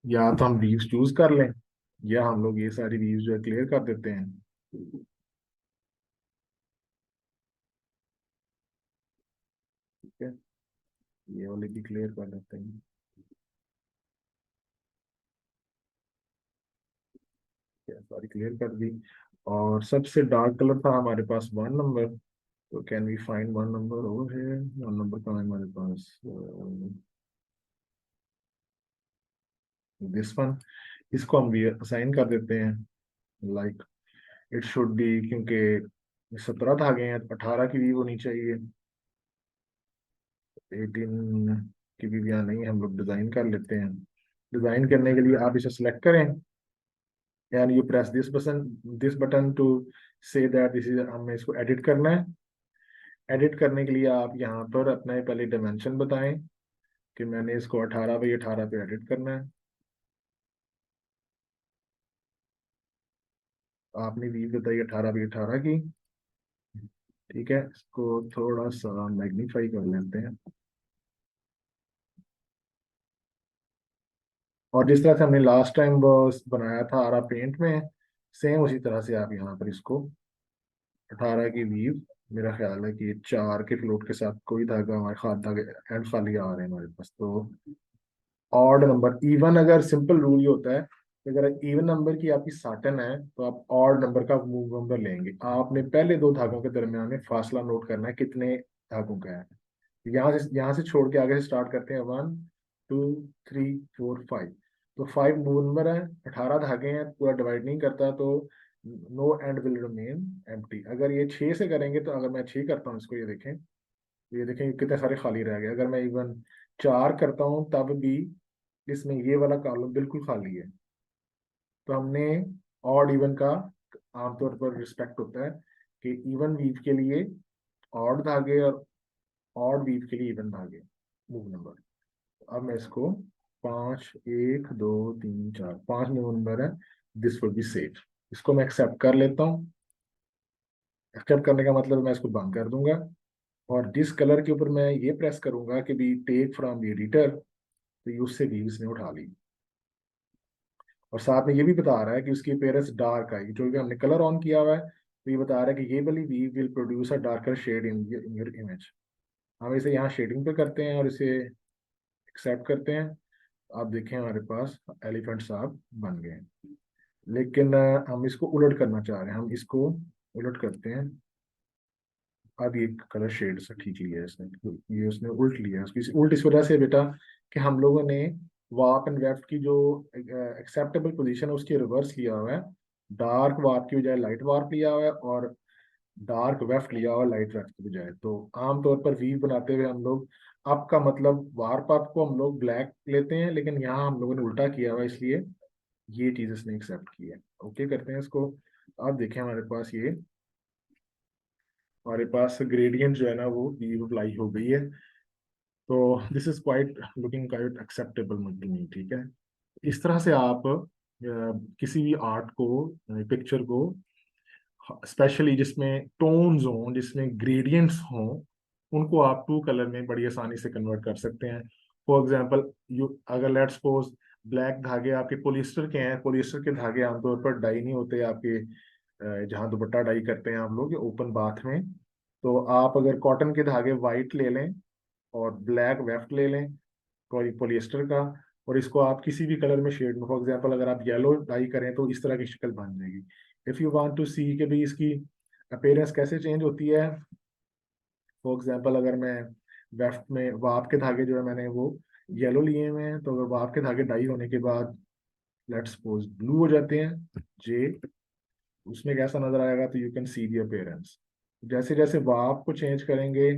या तो हम व्यूज चूज कर लें, या हम लोग ये सारी व्यूज जो है क्लियर कर देते हैं, ठीक है। ये वाले भी क्लियर कर देते हैं, सारी क्लियर कर दी। और सबसे डार्क कलर था हमारे पास 1 नंबर, तो can we find 1 number over है। 1 नंबर का है हमारे पास दिस वन। इसको हम भी असाइन कर देते हैं, लाइक इट शुड बी, क्योंकि 17 धागे हैं, 18 की भी होनी चाहिए। 18 की भी यहाँ नहीं, हम लोग डिजाइन कर लेते हैं। डिजाइन करने के लिए आप इसे सेलेक्ट करें, and you press this button to say that this is, हमें इसको एडिट करना है। एडिट करने के लिए आप यहाँ पर अपना पहले डायमेंशन बताएं कि मैंने इसको 18 बाई 18 पे एडिट करना है। आपने वी बताई 18 बाई 18 की, ठीक है। इसको थोड़ा सा मैग्नीफाई कर लेते हैं, और जिस तरह से हमने लास्ट टाइम वो बनाया था आरा पेंट में, सेम उसी तरह से आप यहाँ पर इसको 18 की वीव, मेरा ख्याल है कि 4 के फ्लोट के साथ कोई धागा हमारे धागे एंड खाली आ रहे हैं हमारे पास। तो ऑड नंबर, इवन अगर सिंपल रूल ये होता है कि अगर इवन नंबर की आपकी साटन है तो आप ऑड नंबर का मूव नंबर लेंगे। आपने पहले दो धागों के दरमियान में फासला नोट करना है कितने धागों का है। यहाँ से छोड़ के आगे से स्टार्ट करते हैं, 1 2 3 4 5। तो 5 मूव नंबर है, 18 धागे हैं, पूरा डिवाइड नहीं करता, तो no end will remain empty. अगर ये 6 से करेंगे, तो अगर मैं 6 करता हूँ इसको, ये देखें कितने सारे खाली रह गए। अगर मैं इवन 4 करता हूँ तब भी इसमें ये वाला कॉलम बिल्कुल खाली है। तो हमने ऑड इवन का आमतौर पर रिस्पेक्ट होता है कि इवन वीव के लिए ऑड धागे और ऑड वीव के लिए इवन धागे मूव नंबर। अब मैं इसको 5 1 2 3 4 5 मूव नंबर है, दिस विल बी सेफ। इसको मैं एक्सेप्ट कर लेता हूँ। एक्सेप्ट करने का मतलब मैं इसको बंद कर दूंगा, और जिस कलर के ऊपर मैं ये प्रेस करूंगा कि भी टेक फ्रॉम द एडिटर, तो ये उससे वीव्स ने उठा ली। और साथ में ये भी बता रहा है कि उसकी अपीयरेंस डार्क आएगी, जो कि हमने कलर ऑन किया हुआ है, तो ये बता रहा है कि ये वाली we will produce a darker shade in your image. हम इसे यहाँ शेडिंग पे करते हैं और इसे एक्सेप्ट करते हैं। आप देखें हमारे पास एलिफेंट साहब बन गए हैं। लेकिन हम इसको उलट करना चाह रहे हैं, हम इसको उलट करते हैं। अब ये कलर शेड से ठीक लिया है इसने, ये उसने उल्ट लिया है। उसकी उल्ट इस वजह से बेटा कि हम लोगों ने वार्प एंड वेफ्ट की जो एक्सेप्टेबल पोजीशन है उसकी रिवर्स लिया हुआ है। डार्क वार्प की बजाय लाइट वार्प लिया हुआ है, और डार्क वेफ्ट लिया हुआ लाइट वेफ्ट की बजाय। तो आमतौर पर वीव बनाते हुए हम लोग अप का मतलब वार्प अप को हम लोग ब्लैक लेते हैं, लेकिन यहाँ हम लोगों ने उल्टा किया हुआ है, इसलिए ये चीज इसने एक्सेप्ट की है। ओके करते हैं इसको। अब देखें हमारे पास ग्रेडियंट जो है ना वो वीव अप्लाई हो गई है। तो this is quite looking quite acceptable to me, ठीक है। इस तरह से आप किसी भी आर्ट को, पिक्चर को, स्पेशली जिसमें टोन्स हों, जिसमें ग्रेडियंट्स हों, उनको आप टू कलर में बड़ी आसानी से कन्वर्ट कर सकते हैं। फॉर एग्जांपल यू अगर लेट्स सपोज ब्लैक धागे आपके पोलिस्टर के हैं, पोलिस्टर के धागे आमतौर पर डाई नहीं होते आपके, जहाँ दुपट्टा डाई करते हैं आप लोग ओपन बाथ में। तो आप अगर कॉटन के धागे वाइट ले लें और ब्लैक वेफ्ट ले लें पोलिएस्टर का, और इसको आप किसी भी कलर में शेड में, फॉर एग्जांपल अगर आप येलो डाई करें तो इस तरह की शक्ल बन जाएगी। इफ यू वांट टू सी कि भाई इसकी अपीयरेंस कैसे चेंज होती है, फॉर एग्जांपल अगर मैं वेफ्ट में वाप के धागे जो है मैंने वो येलो लिए हुए हैं, तो अगर वाप के धागे डाई होने के बाद लेट्स सपोज ब्लू हो जाते हैं जे, उसमें कैसा नजर आएगा, तो you can see the appearance. जैसे जैसे वाप को चेंज करेंगे,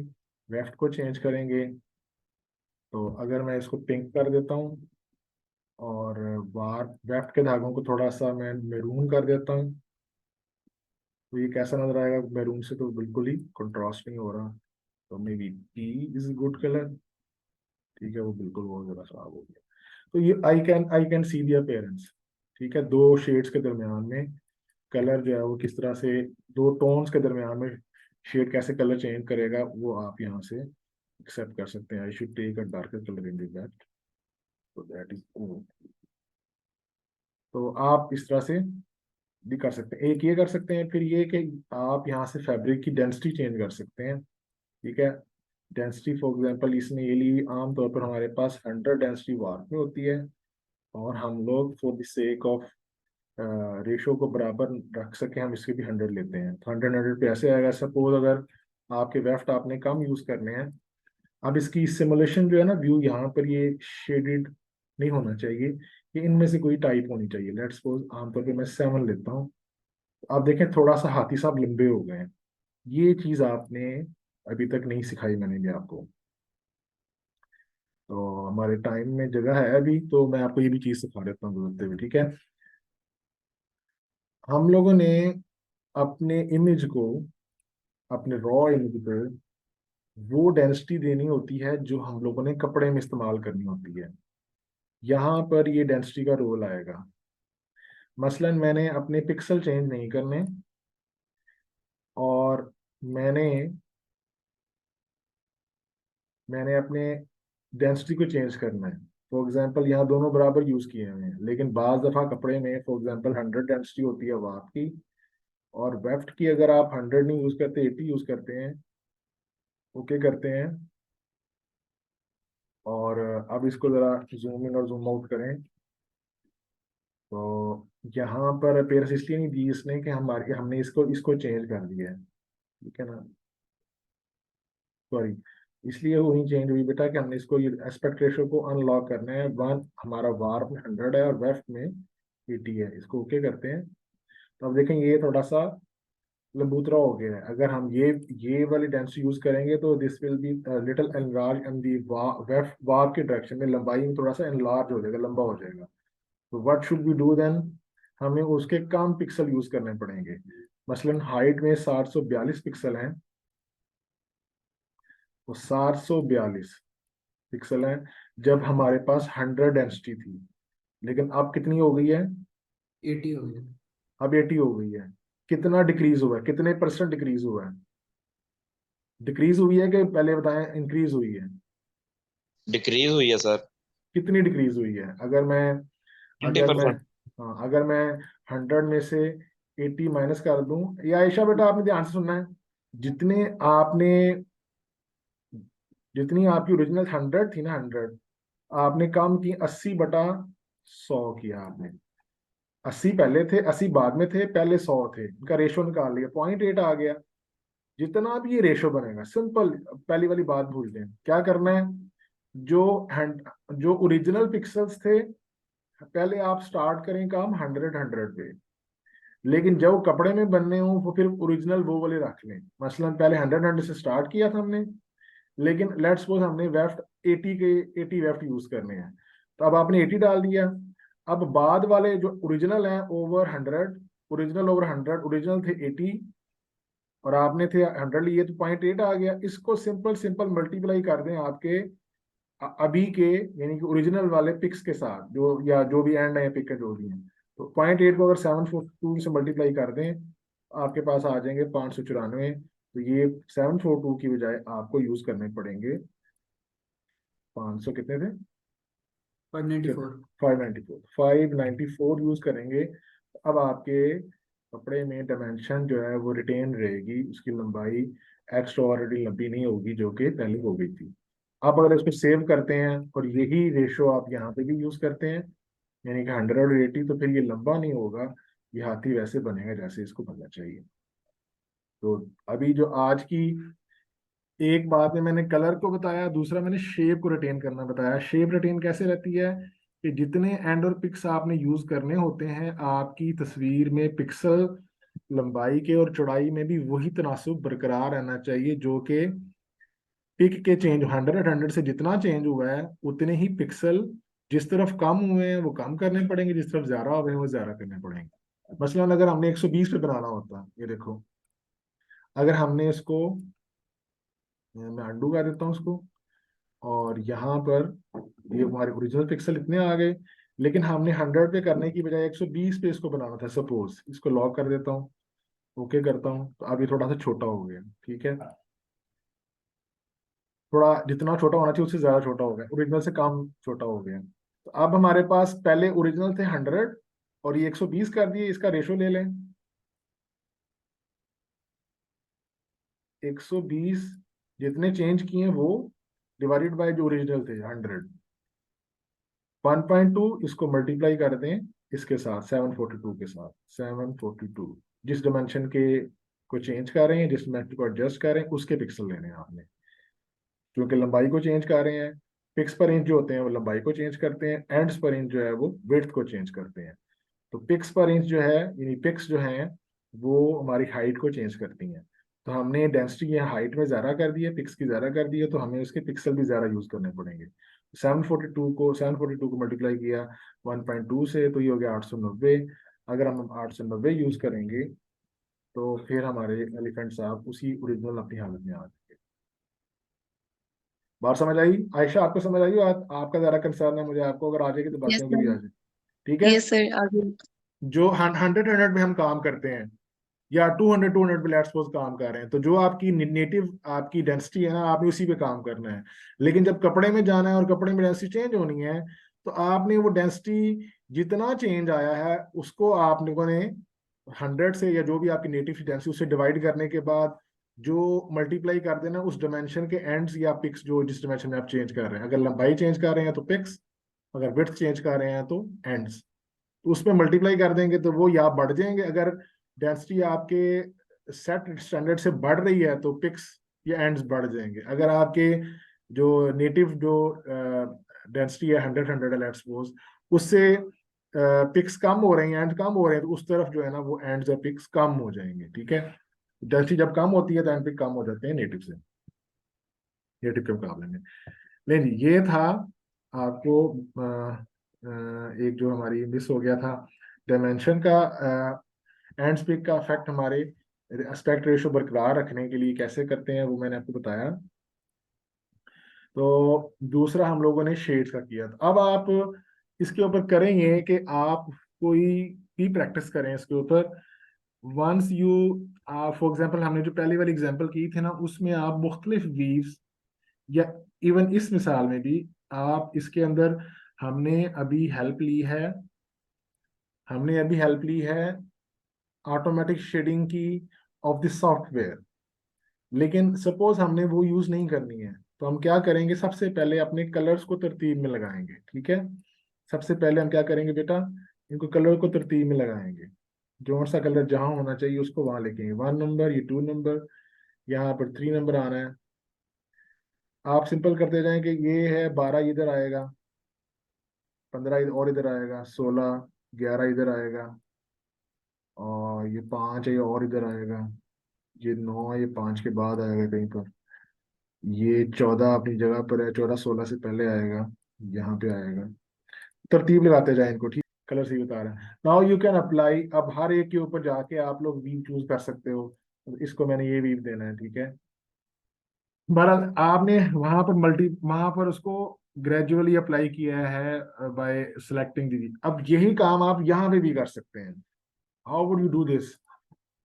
वेफ्ट को चेंज करेंगे, तो अगर मैं इसको पिंक कर देता हूँ और वार वेफ्ट के धागों को थोड़ा सा मैं मैरून कर देता हूँ, तो ये कैसा नजर आएगा, मैरून से तो बिल्कुल ही कंट्रास्ट नहीं हो रहा। तो may be P is good colour, ठीक है, वो बिल्कुल बहुत ज्यादा खराब हो गया। तो ये I can see the appearance, ठीक है। दो शेड्स के दरमियान में कलर जो है वो किस तरह से, दो टोन्स के दरमियान में शेड कैसे कलर चेंज करेगा, वो आप यहाँ से एक्सेप्ट कर सकते हैं। I should take a darker colour in that, तो दैट इज, तो आप इस तरह से भी कर सकते हैं। एक ये कर सकते हैं, फिर ये कि आप यहाँ से फैब्रिक की डेंसिटी चेंज कर सकते हैं, ठीक है। डेंसिटी फॉर एग्जांपल इसमें ये ली, आमतौर पर हमारे पास 100 डेंसिटी वार्प में होती है, और हम लोग for the sake of ratio को बराबर रख सके हम इसके भी 100 लेते हैं। तो 100 पे ऐसे आएगा। सपोज अगर आपके वेफ्ट आपने कम यूज करने हैं, अब इसकी सिमुलेशन जो है ना व्यू, यहाँ पर ये शेडेड नहीं होना चाहिए, ये इनमें से कोई टाइप होनी चाहिए। लेट्स सपोज आमतौर पे मैं 7 लेता हूँ। आप देखें थोड़ा सा हाथी साहब लंबे हो गए हैं, ये चीज आपने अभी तक नहीं सिखाई मैंने भी आपको। तो हमारे टाइम में जगह है अभी, तो मैं आपको ये भी चीज सिखा देता हूँ गुजरते हुए, ठीक है। हम लोगों ने अपने इमेज को, अपने रॉ इमेज पर वो डेंसिटी देनी होती है जो हम लोगों ने कपड़े में इस्तेमाल करनी होती है। यहाँ पर ये डेंसिटी का रोल आएगा। मसलन मैंने अपने पिक्सल चेंज नहीं करने, और मैंने मैंने अपने डेंसिटी को चेंज करना है। फॉर एग्जांपल यहाँ दोनों बराबर यूज किए हुए हैं, लेकिन बाज दफा कपड़े में फॉर एग्जांपल 100 डेंसिटी होती है वाफ की, और वेफ्ट की अगर आप 100 नहीं यूज करते 80 यूज करते हैं, ओके करते हैं। और अब इसको जरा जूम इन और जूम आउट करें, तो यहाँ पर अपीयरेंस इसलिए नहीं दी इसने कि हमारे हमने इसको इसको चेंज कर दिया है, ठीक है ना, सॉरी, इसलिए वो नहीं चेंज हुई बेटा कि हमने इसको ये एस्पेक्ट रेशो को अनलॉक करना है। वन हमारा वार्प में 100 है और वेफ्ट में 80 है, इसको ओके करते हैं। तो अब देखेंगे ये थोड़ा सा लंबूतरा हो गया है। अगर हम ये वाली डेंसिटी यूज करेंगे तो this will be little enlarge in the weft warp की डायरेक्शन में, लंबाई में थोड़ा सा एनलार्ज हो जाएगा, लंबा हो जाएगा। तो what should we do then, हमें उसके कम पिक्सल यूज करने पड़ेंगे। मसलन हाइट में 742 पिक्सल हैं, तो 742 पिक्सल हैं जब हमारे पास 100 डेंसिटी थी। लेकिन अब कितनी हो गई है, 80 हो गया। अब 80 हो गई है। कितना डिक्रीज हुआ है, कितने परसेंट डिक्रीज हुआ है, डिक्रीज हुई है कि पहले बताएं इंक्रीज हुई है, डिक्रीज हुई है सर। कितनी डिक्रीज हुई है। अगर मैं 20%। हाँ, अगर मैं 100 में से 80 माइनस कर दूं, या आयशा बेटा आपने ध्यान से सुनना है, जितने आपने जितनी आपकी ओरिजिनल 100 थी ना, 100 आपने कम की 80/100 किया आपने। 80 पहले थे, 80 बाद में थे, पहले 100 थे, इनका रेशो निकाल लिया, 0.8 आ गया। जितना भी ये रेशो बनेगा, सिंपल, पहली वाली बात भूलते हैं, क्या करना है, जो हैंड जो ओरिजिनल पिक्सल्स थे, पहले आप स्टार्ट करें काम 100 पे, लेकिन जब कपड़े में बनने हो वो फिर ओरिजिनल वो वाले रख लें। मसलन पहले 100 से स्टार्ट किया था हमने, लेकिन लेट्स सपोज हमने वेफ्ट 80 वेफ्ट यूज करने हैं, तो अब आपने 80 डाल दिया। अब बाद वाले जो ओरिजिनल हैं ओवर 100, ओरिजिनल ओवर 100, ओरिजिनल थे 80 और आपने थे 100 लिए, तो 0.8 आ गया। इसको सिंपल सिंपल मल्टीप्लाई कर दें आपके अभी के, यानी कि ओरिजिनल वाले पिक्स के साथ, जो या जो भी एंड है पिक के जो भी हैं, तो 0.8 को अगर 742 से मल्टीप्लाई कर दें, आपके पास आ जाएंगे 594। तो ये 742 की बजाय आपको यूज करने पड़ेंगे 500, कितने थे, 594। 594, 594 यूज करेंगे। अब आपके कपड़े में डायमेंशन जो है वो रिटेन रहेगी, उसकी लंबाई एक्स्ट्रा ऑलरेडी लंबी नहीं होगी जो कि पहले हो गई थी। आप अगर इसको सेव करते हैं और यही रेशो आप यहाँ पे भी यूज करते हैं, यानी कि 100 और 80, तो फिर ये लंबा नहीं होगा, ये हाथी वैसे बनेगा जैसे इसको बनना चाहिए। तो अभी जो आज की एक बात में मैंने कलर को बताया, दूसरा मैंने शेप को रिटेन करना बताया। शेप रिटेन कैसे रहती है कि जितने एंड और पिक्स आपने यूज करने होते हैं आपकी तस्वीर में, पिक्सल लंबाई के और चौड़ाई में भी वही तनासुब बरकरार रहना चाहिए, जो कि पिक के चेंज 100 से जितना चेंज हुआ है उतने ही पिक्सल जिस तरफ कम हुए हैं वो कम करने पड़ेंगे, जिस तरफ ज्यादा हुए हैं वो ज्यादा करने पड़ेंगे। मसलन अगर हमने 120 पे बनाना होता, ये देखो, अगर हमने इसको, मैं अंडू कर देता हूँ उसको, और यहाँ पर ये हमारे ओरिजिनल पिक्सल इतने आ गए, लेकिन हमने 100 पे करने की बजाय 120 पे इसको बनाना था। सपोज इसको लॉक कर देता हूँ, ओके करता हूँ, तो अब ये थोड़ा सा छोटा हो गया, ठीक है, थोड़ा जितना छोटा होना चाहिए उससे ज्यादा छोटा हो गया, ओरिजिनल से कम छोटा हो गया। तो अब हमारे पास पहले ओरिजिनल थे 100 और ये 120 कर दिए, इसका रेशो ले लें, 120 जितने चेंज किए वो डिवाइडेड बाय जो ओरिजिनल थे 100, 1.2, इसको मल्टीप्लाई कर दें इसके साथ 742 के साथ, 742 जिस डायमेंशन के को चेंज कर रहे हैं, जिस डायमेंशन को एडजस्ट कर रहे हैं उसके पिक्सल लेने हैं आपने, क्योंकि लंबाई को चेंज कर रहे हैं। पिक्स पर इंच जो होते हैं वो लंबाई को चेंज करते हैं, एंड्स पर इंच जो है वो विड्थ को चेंज करते हैं। तो पिक्स पर इंच जो है, यानी पिक्स जो हैं वो हमारी हाइट को चेंज करती हैं। तो हमने डेंसिटी यहाँ हाइट में ज़्यादा कर दी है, पिक्स की ज़्यादा कर दी है, तो हमें उसके पिक्सल भी ज़्यादा यूज़ करने पड़ेंगे। 742 को मल्टीप्लाई किया 1.2 से, तो ये हो गया 890। अगर हम 890 यूज़ करेंगे तो फिर हमारे एलिफेंट साहब उसी ओरिजिनल अपनी हालत में आ जाएंगे। बात समझ आई आयशा, आपको समझ आई? आपका ज़रा कंसर्न है मुझे, आपको अगर आ जाएगी तो यस बाकियों की भी सर। आ जाए, ठीक है। यस सर, आगे। जो 100 में हम काम करते हैं, या 200 पे लेट्स सपोज काम कर रहे हैं, तो जो आपकी नेटिव आपकी डेंसिटी है ना, आपने उसी पे काम करना है। लेकिन जब कपड़े में जाना है और कपड़े में डेंसिटी चेंज होनी है, तो आपने वो डेंसिटी जितना चेंज आया है उसको आप लोगों ने 100 से, या जो भी आपकी नेटिव डेंसिटी, उससे डिवाइड करने के बाद जो मल्टीप्लाई कर देना उस डायमेंशन के एंड्स या पिक्स, जो जिस डायमेंशन में आप चेंज कर रहे हैं। अगर लंबाई चेंज कर रहे हैं तो पिक्स, अगर विड्थ चेंज कर रहे हैं तो एंड्स, तो उसमें मल्टीप्लाई कर देंगे तो वो या बढ़ जाएंगे। अगर डेंसिटी आपके सेट स्टैंडर्ड से बढ़ रही है तो पिक्स या एंड्स बढ़ जाएंगे। अगर आपके जो नेटिव जो डेंसिटी है 100 है लेट्स सपोज, उससे पिक्स कम हो रही हैं, एंड कम हो रहे हैं, तो उस तरफ जो है ना वो एंड्स या पिक्स कम हो जाएंगे, ठीक है। डेंसिटी जब कम होती है तो एंड पिक कम हो जाते हैं नेटिव से, नेटिव के मुकाबले में। नहीं, ये था आपको एक जो हमारी मिस हो गया था डायमेंशन का, एंड स्पिक का इफेक्ट हमारे एस्पेक्ट रेशो बरकरार रखने के लिए कैसे करते हैं वो मैंने आपको बताया। तो दूसरा हम लोगों ने शेड्स का किया था। अब आप इसके ऊपर करेंगे कि आप कोई भी प्रैक्टिस करें इसके ऊपर। वंस यू, फॉर एग्जांपल हमने जो पहली वाली एग्जांपल की थी ना, उसमें आप मुख्तलिफ वीव्स, या इवन इस मिसाल में भी आप इसके अंदर हमने अभी हेल्प ली है हमने अभी हेल्प ली है ऑटोमेटिक शेडिंग की ऑफ द सॉफ्टवेयर, लेकिन सपोज हमने वो यूज नहीं करनी है, तो हम क्या करेंगे, सबसे पहले अपने कलर्स को तरतीब में लगाएंगे। ठीक है, सबसे पहले हम क्या करेंगे बेटा, इनको कलर को तरतीब में लगाएंगे। जो सा कलर जहां होना चाहिए उसको वहां लिखेंगे, 1 नंबर, ये 2 नंबर, यहाँ पर 3 नंबर आना है। आप सिंपल करते जाएं कि ये है 12 इधर आएगा, 15 और इधर आएगा, 16, 11 इधर आएगा, और ये 5 है ये और इधर आएगा, ये 9 है ये 5 के बाद आएगा कहीं पर, ये 14 अपनी जगह पर है, 14 16 से पहले आएगा, यहाँ पे आएगा। तरतीब लगाते जाए इनको, ठीक, कलर से बता रहा है। नाउ यू कैन अप्लाई, अब हर एक के ऊपर जाके आप लोग वीव चूज कर सकते हो। इसको मैंने ये वीव देना है, ठीक है। बहरहाल आपने वहां पर उसको ग्रेजुअली अप्लाई किया है बाय सिलेक्टिंग दी। अब यही काम आप यहाँ पे भी कर सकते हैं। How would you do this?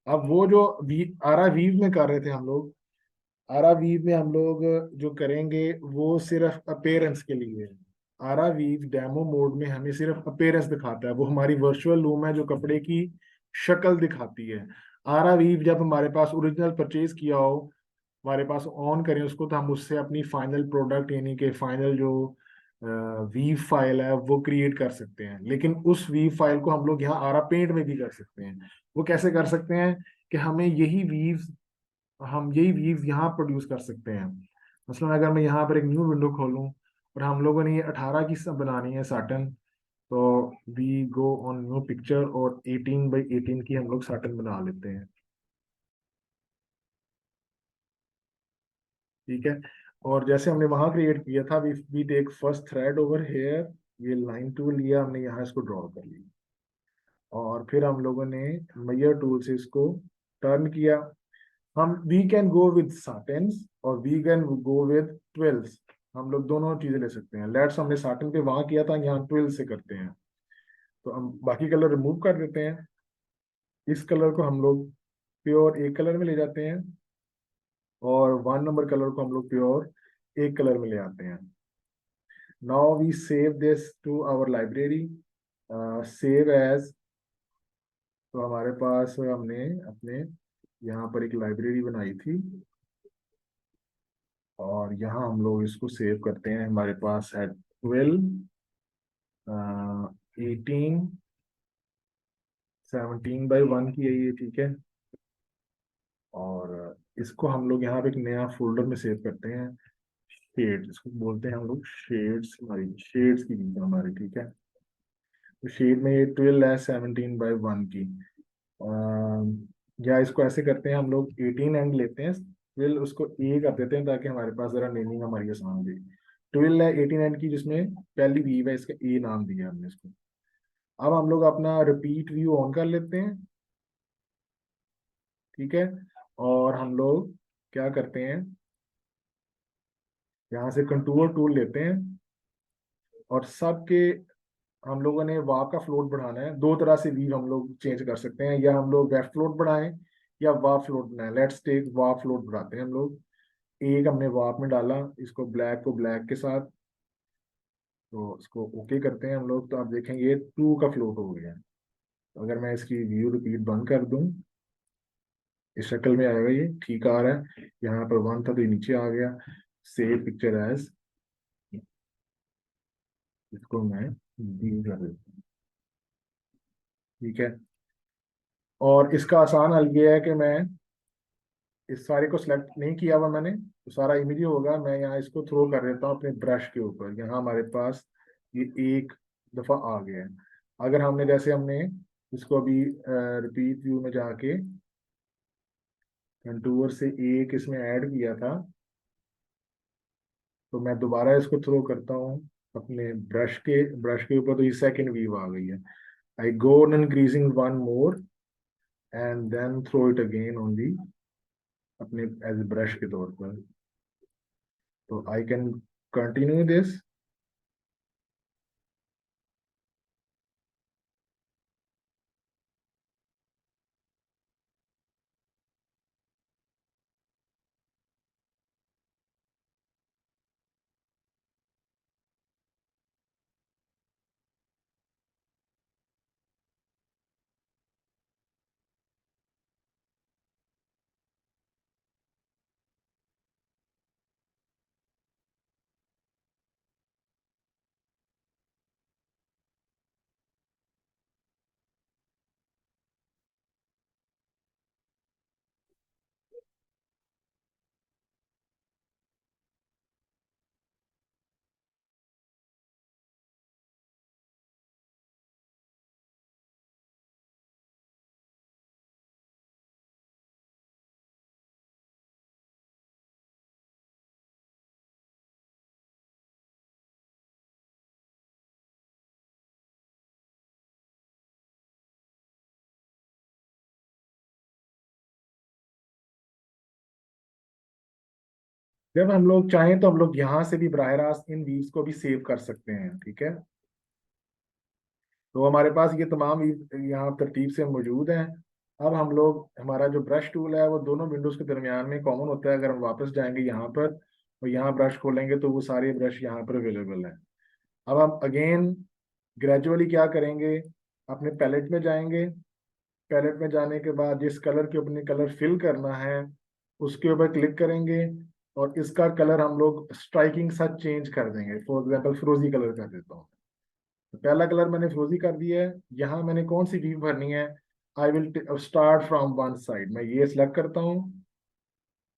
अब वो जो आरा वीव में कर रहे थे हम लोग, आरा वीव में हम लोग जो करेंगे वो सिर्फ अपेयरेंस के लिए है। आरा वीव डेमो मोड में हमें सिर्फ अपेयरेंस दिखाता है, वो हमारी वर्चुअल लूम है जो कपड़े की शक्ल दिखाती है। आरा वीव जब हमारे पास ओरिजिनल परचेज किया हो, हमारे पास ऑन करें उसको, तो हम उससे अपनी फाइनल प्रोडक्ट यानी कि फाइनल जो वीव फाइल है वो क्रिएट कर सकते हैं। लेकिन उस वीव फाइल को हम लोग यहाँ आरा पेंट में भी कर सकते हैं। वो कैसे कर सकते हैं कि हम यही वीव यहाँ प्रोड्यूस कर सकते हैं। मसलन अगर मैं यहाँ पर एक न्यू विंडो खोलूँ और हम लोगों ने ये 18 की बनानी है साटन, तो we go on new picture और 18 बाई 18 की हम लोग साटन बना लेते हैं। ठीक है, और जैसे हमने वहां क्रिएट किया था, we take first thread over here, ये लाइन टूल लिया हमने, यहाँ इसको ड्रॉ कर लिया, और फिर हम लोगों ने मेयर टूल से इसको टर्न किया। हम वी कैन गो विद साटेन्स और वी कैन गो विद ट्वेल्स, हम लोग दोनों चीजें ले सकते हैं। लेट्स हमने साटन पे वहां किया था, यहाँ ट्वेल्व से करते हैं, तो हम बाकी कलर रिमूव कर देते हैं। इस कलर को हम लोग प्योर एक कलर में ले जाते हैं, और 1 नंबर कलर को हम लोग प्योर एक कलर में ले आते हैं। Now we save this to our library, save as. तो हमारे पास हमने अपने यहाँ पर एक लाइब्रेरी बनाई थी, और यहाँ हम लोग इसको सेव करते हैं। हमारे पास है 12, 18, 17 बाई 1 की है ये, ठीक है। और इसको हम लोग यहाँ पे एक नया फोल्डर में सेव करते हैं, शेड्स इसको बोलते हैं हम लोग, शेड्स, हमारी शेड्स की चीज़ हमारी, ठीक है। तो शेड में ये 12 है 17 बाई 1 की। या इसको ऐसे करते हैं हम लोग, 18 एंड लेते हैं, 12 उसको ए कर देते हैं ताकि हमारे पास जरा नेमिंग हमारी आसान हो जाए। 12 है 18 एंड की, जिसमें पहली वीव है, इसका ए नाम दिया हमने इसको। अब हम लोग अपना रिपीट व्यू ऑन कर लेते हैं, ठीक है। और हम लोग क्या करते हैं, यहाँ से कंटूर टूल लेते हैं, और सबके हम लोगों ने वाव का फ्लोट बढ़ाना है। दो तरह से वीव हम लोग चेंज कर सकते हैं, या हम लोग वेफ फ्लोट बढ़ाएं या वाव फ्लोट बनाएं। लेट्स टेक वाव फ्लोट बढ़ाते हैं हम लोग। एक हमने वाव में डाला, इसको ब्लैक को ब्लैक के साथ, तो इसको ओके करते हैं हम लोग, तो आप देखेंगे ये 2 का फ्लोट हो गया। तो अगर मैं इसकी व्यू रिपीट बंद कर दूं, इस शक्ल में आएगा, ये ठीक आ रहा है। यहाँ पर 1 था तो ये नीचे आ गया। सेव पिक्चर एज, इसको मैं व्यू कर देता हूँ, ठीक है। और इसका आसान हल ये है कि मैं इस सारे को सिलेक्ट नहीं किया हुआ मैंने, तो सारा इमेज ही होगा। मैं यहाँ इसको थ्रो कर देता हूँ अपने ब्रश के ऊपर, यहाँ हमारे पास ये एक दफा आ गया है। अगर हमने जैसे हमने इसको अभी रिपीट व्यू में जाके कंटूर से एक इसमें ऐड किया था, तो मैं दोबारा इसको थ्रो करता हूँ अपने ब्रश के ऊपर, तो ये सेकंड व्यू आ गई है। I go on increasing 1 more and then throw it again on the, अपने एज ब्रश के तौर पर। तो आई कैन कंटिन्यू दिस। जब हम लोग चाहें तो हम लोग यहाँ से भी बराह रास्त इन वीव्स को भी सेव कर सकते हैं, ठीक है। तो हमारे पास ये तमाम यहाँ तरतीब से मौजूद हैं। अब हम लोग, हमारा जो ब्रश टूल है वो दोनों विंडोज के दरमियान में कॉमन होता है। अगर हम वापस जाएंगे यहाँ पर और यहाँ ब्रश खोलेंगे तो वो सारे ब्रश यहाँ पर अवेलेबल हैं। अब हम अगेन ग्रेजुअली क्या करेंगे, अपने पैलेट में जाएंगे। पैलेट में जाने के बाद जिस कलर के अपने कलर फिल करना है उसके ऊपर क्लिक करेंगे और इसका कलर हम लोग स्ट्राइकिंग सा चेंज कर देंगे। फॉर एग्जाम्पल फिरोजी कलर कर देता हूँ। तो पहला कलर मैंने फिरोजी कर दिया है। यहाँ मैंने कौन सी वीव भरनी है, I will start from one side. मैं ये सिलेक्ट करता हूँ,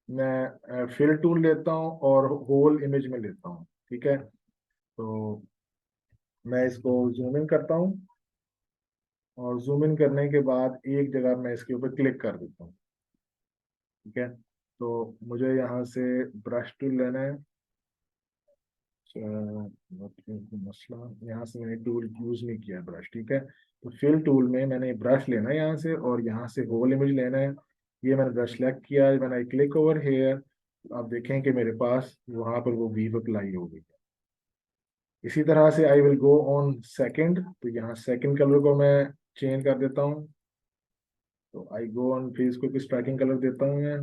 मैं फिल टूल लेता हूँ और होल इमेज में लेता हूँ, ठीक है। तो मैं इसको जूम इन करता हूँ और जूम इन करने के बाद एक जगह मैं इसके ऊपर क्लिक कर देता हूँ, ठीक है। तो मुझे यहाँ से ब्रश टूल लेना है। मसला, यहाँ से मैंने टूल यूज नहीं किया ब्रश, ठीक है। तो फिल टूल में मैंने ब्रश लेना है यहाँ से और यहाँ से होल इमेज लेना है। ये मैंने ब्रश सेलेक्ट किया है, मैंने क्लिक ओवर हेयर। आप देखें कि मेरे पास वहां पर वो वीव अप्लाई हो गई। इसी तरह से I will go on second, तो यहाँ सेकंड कलर को मैं चेंज कर देता हूँ। तो आई गो ऑन, फिर इसको किस ट्रैकिंग कलर देता हूँ मैं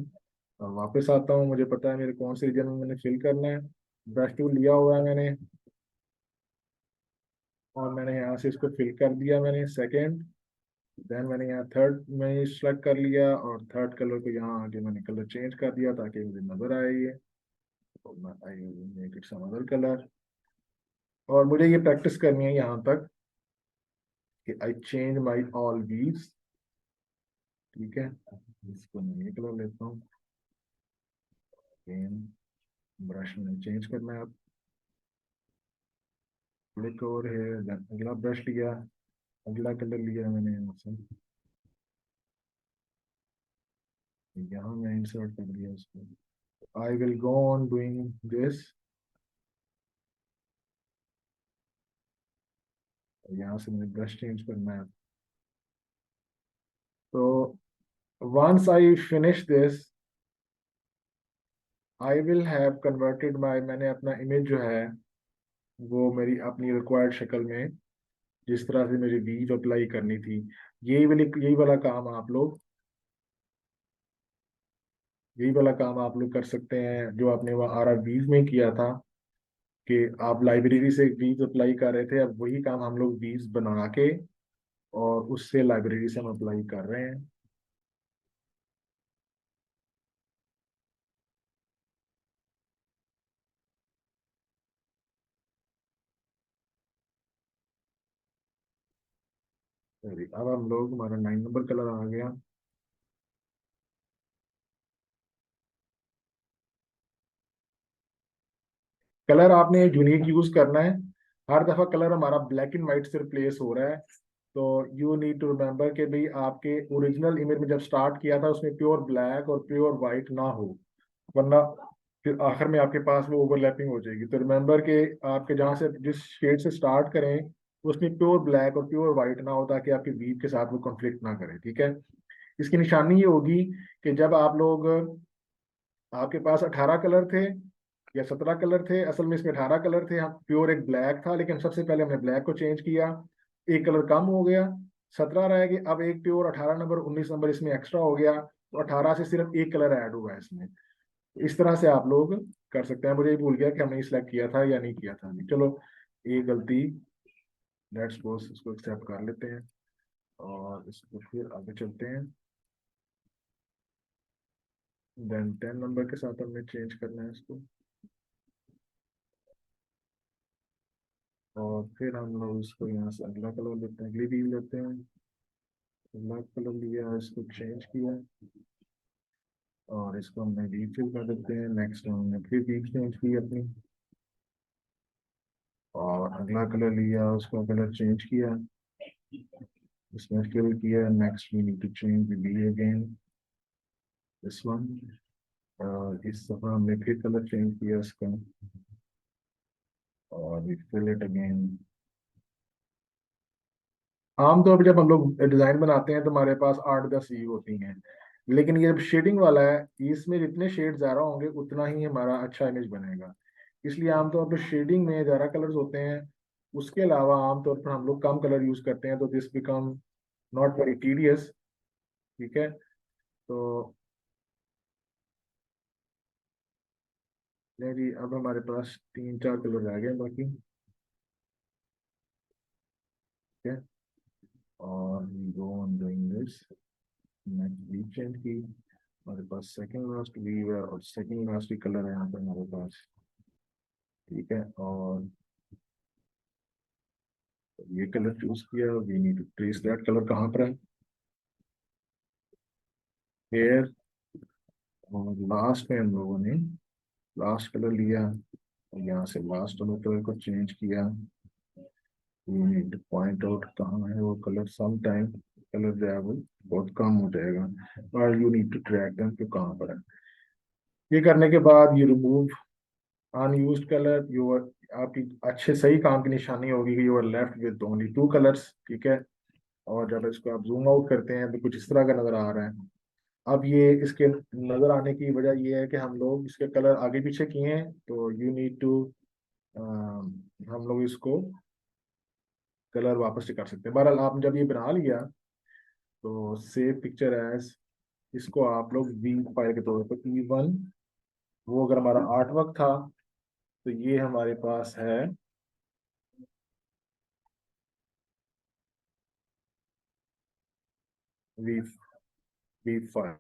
और वापस आता हूँ। मुझे पता है मेरे कौन से रीजन में मैंने फिल करना है। ब्रश टूल लिया हुआ है मैंने और मैंने यहाँ से इसको फिल कर दिया मैंने सेकंड। देन मैंने यहाँ थर्ड में सेलेक्ट कर लिया और थर्ड कलर को यहाँ आके मैंने कलर चेंज कर दिया ताकि मुझे नजर आए ये। तो I make it some other colour. और मुझे ये प्रैक्टिस करनी है यहाँ तक कि I change my all weaves, ठीक है। इसको मैं ये कलर लेता हूँ। ब्रश में चेंज करना है। अब क्लिक ओवर है, अगला ब्रश लिया, अगला कलर लिया मैंने यहाँ से, यहाँ मैं इंसर्ट कर दिया उसको। I will go on doing this. यहाँ से मैंने ब्रश चेंज करना है। तो once I finish this, I will have converted my, मैंने अपना इमेज जो है वो मेरी अपनी रिक्वायर्ड शक्ल में, जिस तरह से मेरी वीव अप्लाई करनी थी, यही वाला काम आप लोग, यही वाला काम आप लोग कर सकते हैं जो आपने वह आर वीव में किया था कि आप लाइब्रेरी से वीव अप्लाई कर रहे थे। अब वही काम हम लोग वीव बना के और उससे लाइब्रेरी से हम अप्लाई कर रहे हैं। अब हम लोग, हमारा 9 नंबर कलर आ गया। कलर आपने यूनिक यूज करना है। हर दफा कलर हमारा ब्लैक एंड व्हाइट से रिप्लेस हो रहा है। तो यू नीड टू रिमेम्बर कि भाई आपके ओरिजिनल इमेज में जब स्टार्ट किया था उसमें प्योर ब्लैक और प्योर व्हाइट ना हो, वरना फिर आखिर में आपके पास वो ओवरलैपिंग हो जाएगी। तो रिमेम्बर कि आपके जहाँ से जिस शेड से स्टार्ट करें उसमें प्योर ब्लैक और प्योर व्हाइट ना हो ताकि आपके वीव के साथ वो कॉन्फ्लिक्ट ना करे, ठीक है। इसकी निशानी ये होगी कि जब आप लोग, आपके पास 18 कलर थे या 17 कलर थे, असल में इसमें 18 कलर थे, हम प्योर एक ब्लैक था लेकिन सबसे पहले हमने ब्लैक को चेंज किया, एक कलर कम हो गया, 17 रह गए। अब एक प्योर 18 नंबर 19 नंबर इसमें एक्स्ट्रा हो गया, तो 18 से सिर्फ एक कलर ऐड हुआ है इसमें। तो इस तरह से आप लोग कर सकते हैं। मुझे ये भूल गया कि हमने सिलेक्ट किया था या नहीं किया था। चलो ये गलती, लेट्स सपोज इसको एक्सेप्ट कर लेते हैं और इसको फिर आगे चलते हैं। देन 10 नंबर के साथ हमने चेंज करना है इसको और फिर हम लोग इसको यहाँ से अगला कलर लेते हैं, अगली वीव लेते हैं। अगला कलर लिया, इसको चेंज किया और इसको हमने वीव फिल कर देते हैं। नेक्स्ट हमने फिर वीव चेंज की अपनी और अगला कलर लिया, उसका कलर चेंज किया, इसमें फिल किया। Next we need to change the we again, this one. इस दफा हमने फिर कलर चेंज किया इसका और वी फिल इट अगेन। आमतौर पर जब हम लोग डिजाइन बनाते हैं तो हमारे पास 8-10 वीव होती हैं। लेकिन ये शेडिंग वाला है, इसमें जितने शेड ज्यादा होंगे उतना ही हमारा अच्छा इमेज बनेगा। इसलिए आमतौर पर शेडिंग में ज्यादा कलर्स होते हैं। उसके अलावा आमतौर पर हम लोग कम कलर यूज करते हैं, तो this become not very tedious. ठीक है, तो नहीं, अब हमारे पास 3-4 कलर रह गए बाकी। ठीक है, और go on doing this. Next weave change की, हमारे पास सेकंड लास्ट वीव है और सेकंड लास्ट ही कलर है यहाँ पर हमारे पास। ठीक है, और ये कलर चूज किया, we need to trace that colour कहाँ पर है, हेयर। और लास्ट में हम लोगों ने लास्ट कलर लिया और यहाँ से लास्ट वाले कलर को चेंज किया। We need to point out कहाँ है वो कलर। सम टाइम कलर जो है वो बहुत कम हो जाएगा और you need to track them कि कहाँ पर है। ये करने के बाद you remove unused colour. You आपकी अच्छे सही काम की निशानी होगी कि you are left with only 2 colours. ठीक है, और जब इसको आप जूम आउट करते हैं तो कुछ इस तरह का नजर आ रहा है। अब ये इसके नजर आने की वजह ये है कि हम लोग इसके कलर आगे पीछे किए हैं, तो यू नीड टू हम लोग इसको कलर वापस से कर सकते हैं। बहरहाल आपने जब ये बना लिया तो सेव पिक्चर एज, इसको आप लोग वी फाइल के तौर पर E1, वो अगर हमारा आर्ट वर्क था तो ये हमारे पास है वी वी फाइल।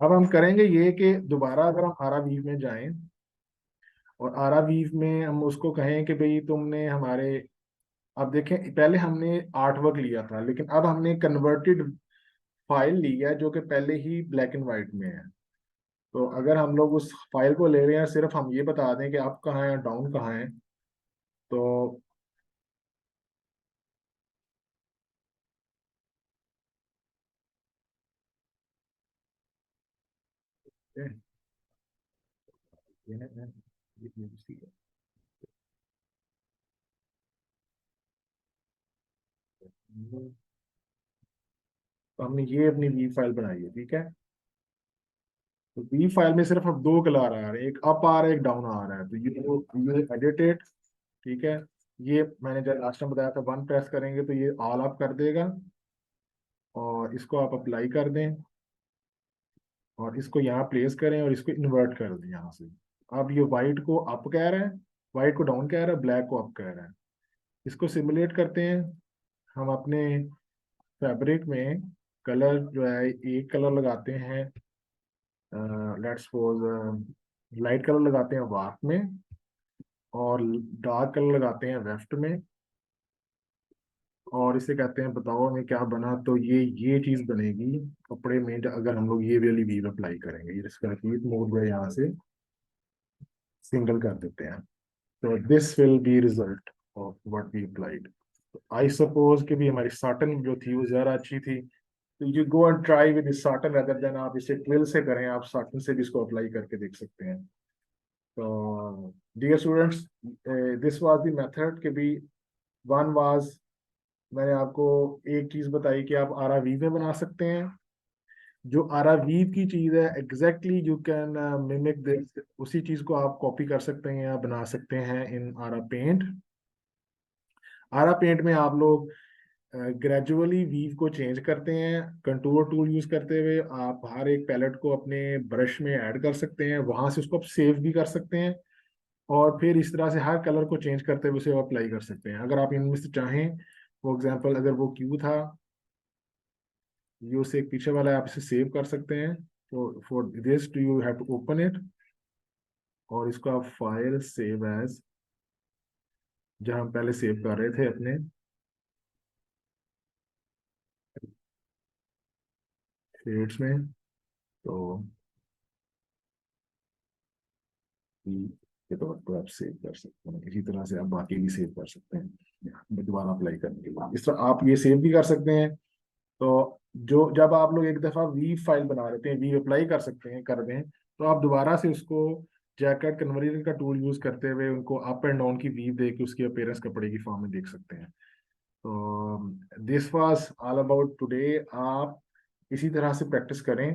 अब हम करेंगे ये कि दोबारा अगर हम आरा वीव में जाएं और आरा वीव में हम उसको कहें कि भाई तुमने हमारे, अब देखें पहले हमने आर्ट वर्क लिया था लेकिन अब हमने कन्वर्टेड फाइल ली है जो कि पहले ही ब्लैक एंड वाइट में है। तो अगर हम लोग उस फाइल को ले रहे हैं, सिर्फ हम ये बता दें कि अप कहाँ है डाउन कहाँ है, तो तो हमने ये अपनी वी फाइल बनाई है। ठीक है, तो वी फाइल में सिर्फ अब 2 कलर आ रहे हैं, एक अप आ रहा है एक डाउन आ रहा है, तो ये एडिटेड। ठीक है, ये मैंने जब लास्ट टाइम बताया था 1 प्रेस करेंगे तो ये ऑल अप कर देगा और इसको आप अप्लाई कर दें और इसको यहाँ प्लेस करें और इसको इन्वर्ट कर दें यहाँ से। अब ये वाइट को अप कह रहा है, वाइट को डाउन कह रहा है, ब्लैक को अप कह रहा है। इसको सिमुलेट करते हैं हम अपने फैब्रिक में। कलर जो है एक कलर लगाते हैं, लेट्स सपोज लाइट कलर लगाते हैं वार्प में और डार्क कलर लगाते हैं वेस्ट में, और इसे कहते हैं बताओ हमें क्या बना। तो ये चीज बनेगी कपड़े में अगर हम लोग ये वाली वीव अप्लाई करेंगे। ये इसका रिपीट मोड जो है यहाँ से सिंगल कर देते हैं, तो this will be result of what we applied. I suppose कि भी हमारी साटन जो थी वो ज्यादा अच्छी थी, तो you go and try with satin rather than आप इसे ट्विल से करें। आप साटन से भी इसको अप्लाई करके देख सकते हैं। तो dear students, this was the method कि भी वन वाज, मैंने आपको एक चीज बताई कि आप आरा वी में बना सकते हैं। जो आरा वीव की चीज है exactly you can mimic this, उसी चीज को आप कॉपी कर सकते हैं या बना सकते हैं इन आरा पेंट। आरा पेंट में आप लोग ग्रेजुअली वीव को चेंज करते हैं। कंटूर टूल यूज करते हुए आप हर एक पैलेट को अपने ब्रश में ऐड कर सकते हैं, वहां से उसको आप सेव भी कर सकते हैं और फिर इस तरह से हर कलर को चेंज करते हुए उसे अप्लाई कर सकते हैं। अगर आप इनमें से चाहें, फॉर एग्जाम्पल अगर वो क्यू था, यू से एक पीछे वाला है, आप इसे सेव कर सकते हैं। तो for this do you have to open it और इसको आप फाइल सेव एज, जहां हम पहले सेव कर रहे थे अपने शेड्स में, तो के तौर पर आप सेव कर सकते हैं। इसी तरह से आप बाकी भी सेव कर सकते हैं दोबारा अप्लाई करने के बाद। इस तरह आप ये सेव भी कर सकते हैं। तो जो जब आप लोग एक दफा वी फाइल बना लेते हैं, वी अप्लाई कर सकते हैं कर दें, तो आप दोबारा से उसको जैकेट कन्वर्जन का टूल यूज करते हुए उनको अप एंड डाउन की वीव दे के उसकी अपीयरेंस कपड़े की फॉर्म में देख सकते हैं। तो this was all about today. आप इसी तरह से प्रैक्टिस करें।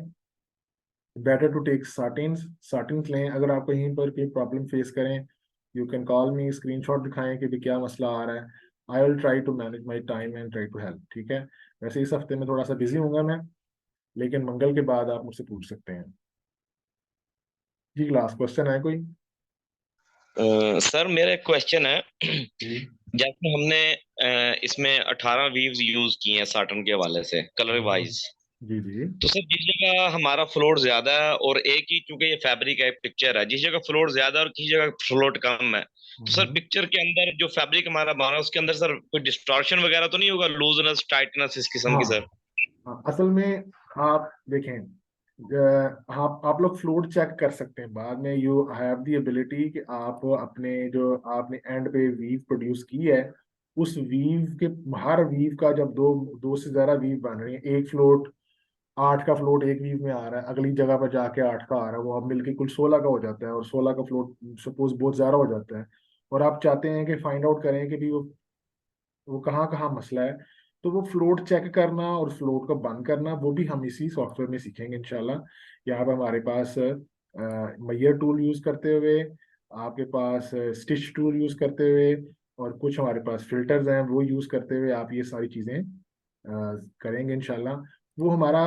बेटर टू टेक साटिन्स लें। अगर आप कहीं पर कोई प्रॉब्लम फेस करें, you can call me, screenshot दिखाएं कि भी क्या मसला आ रहा है। I will try to manage my time and try to help. ठीक है। वैसे इस हफ्ते में थोड़ा सा बिजी हूँ मैं, लेकिन मंगल के बाद आप मुझसे पूछ सकते हैं। जी, क्लास क्वेश्चन है कोई? सर मेरा एक क्वेश्चन है। जी जैसे हमने इसमें 18 वीव्स यूज किए हैं साटन के हवाले से कलर वाइज। जी जी। तो सर जिस जगह हमारा फ्लोट ज्यादा है और एक ही, चूंकि ये फैब्रिक है पिक्चर है, जिस जगह फ्लोट ज्यादा और किसी जगह फ्लोट कम है, तो सर पिक्चर के अंदर जो फैब्रिक हमारा बना है उसके अंदर सर कोई डिस्टॉर्शन वगैरह तो नहीं होगा, लूजनेस टाइटनेस इस किस्म की हाँ सर? हाँ, असल में आप देखें, आप लोग फ्लोट चेक कर सकते हैं बाद में। यू हैव द एबिलिटी कि आप अपने जो आपने एंड पे वीव प्रोड्यूस की है, उस वीव के हर वीव का जब दो दो से ज्यादा वीव बन रही है, एक फ्लोट 8 का फ्लोट एक वीव में आ रहा है, अगली जगह पर जाके 8 का आ रहा है, वो अब मिलके कुल 16 का हो जाता है, और 16 का फ्लोट सपोज बहुत ज्यादा हो जाता है, और आप चाहते हैं कि फाइंड आउट करें कि भी वो कहाँ कहाँ मसला है, तो वो फ्लोट चेक करना और फ्लोट को बंद करना वो भी हम इसी सॉफ्टवेयर में सीखेंगे इंशाल्लाह। यहाँ पर हमारे पास मैयर टूल यूज करते हुए, आपके पास स्टिच टूल यूज करते हुए, और कुछ हमारे पास फिल्टर्स हैं वो यूज करते हुए आप ये सारी चीजें करेंगे इंशाल्लाह। वो हमारा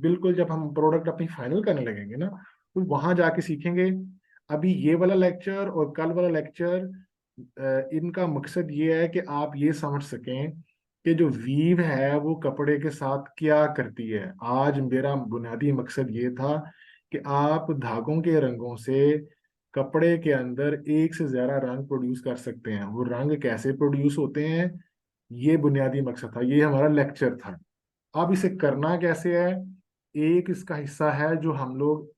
बिल्कुल जब हम प्रोडक्ट अपनी फाइनल करने लगेंगे ना, तो वहां जाके सीखेंगे। अभी ये वाला लेक्चर और कल वाला लेक्चर, इनका मकसद ये है कि आप ये समझ सकें कि जो वीव है वो कपड़े के साथ क्या करती है। आज मेरा बुनियादी मकसद ये था कि आप धागों के रंगों से कपड़े के अंदर एक से ज्यादा रंग प्रोड्यूस कर सकते हैं। वो रंग कैसे प्रोड्यूस होते हैं, ये बुनियादी मकसद था, ये हमारा लेक्चर था। अब इसे करना कैसे है, एक इसका हिस्सा है जो हम लोग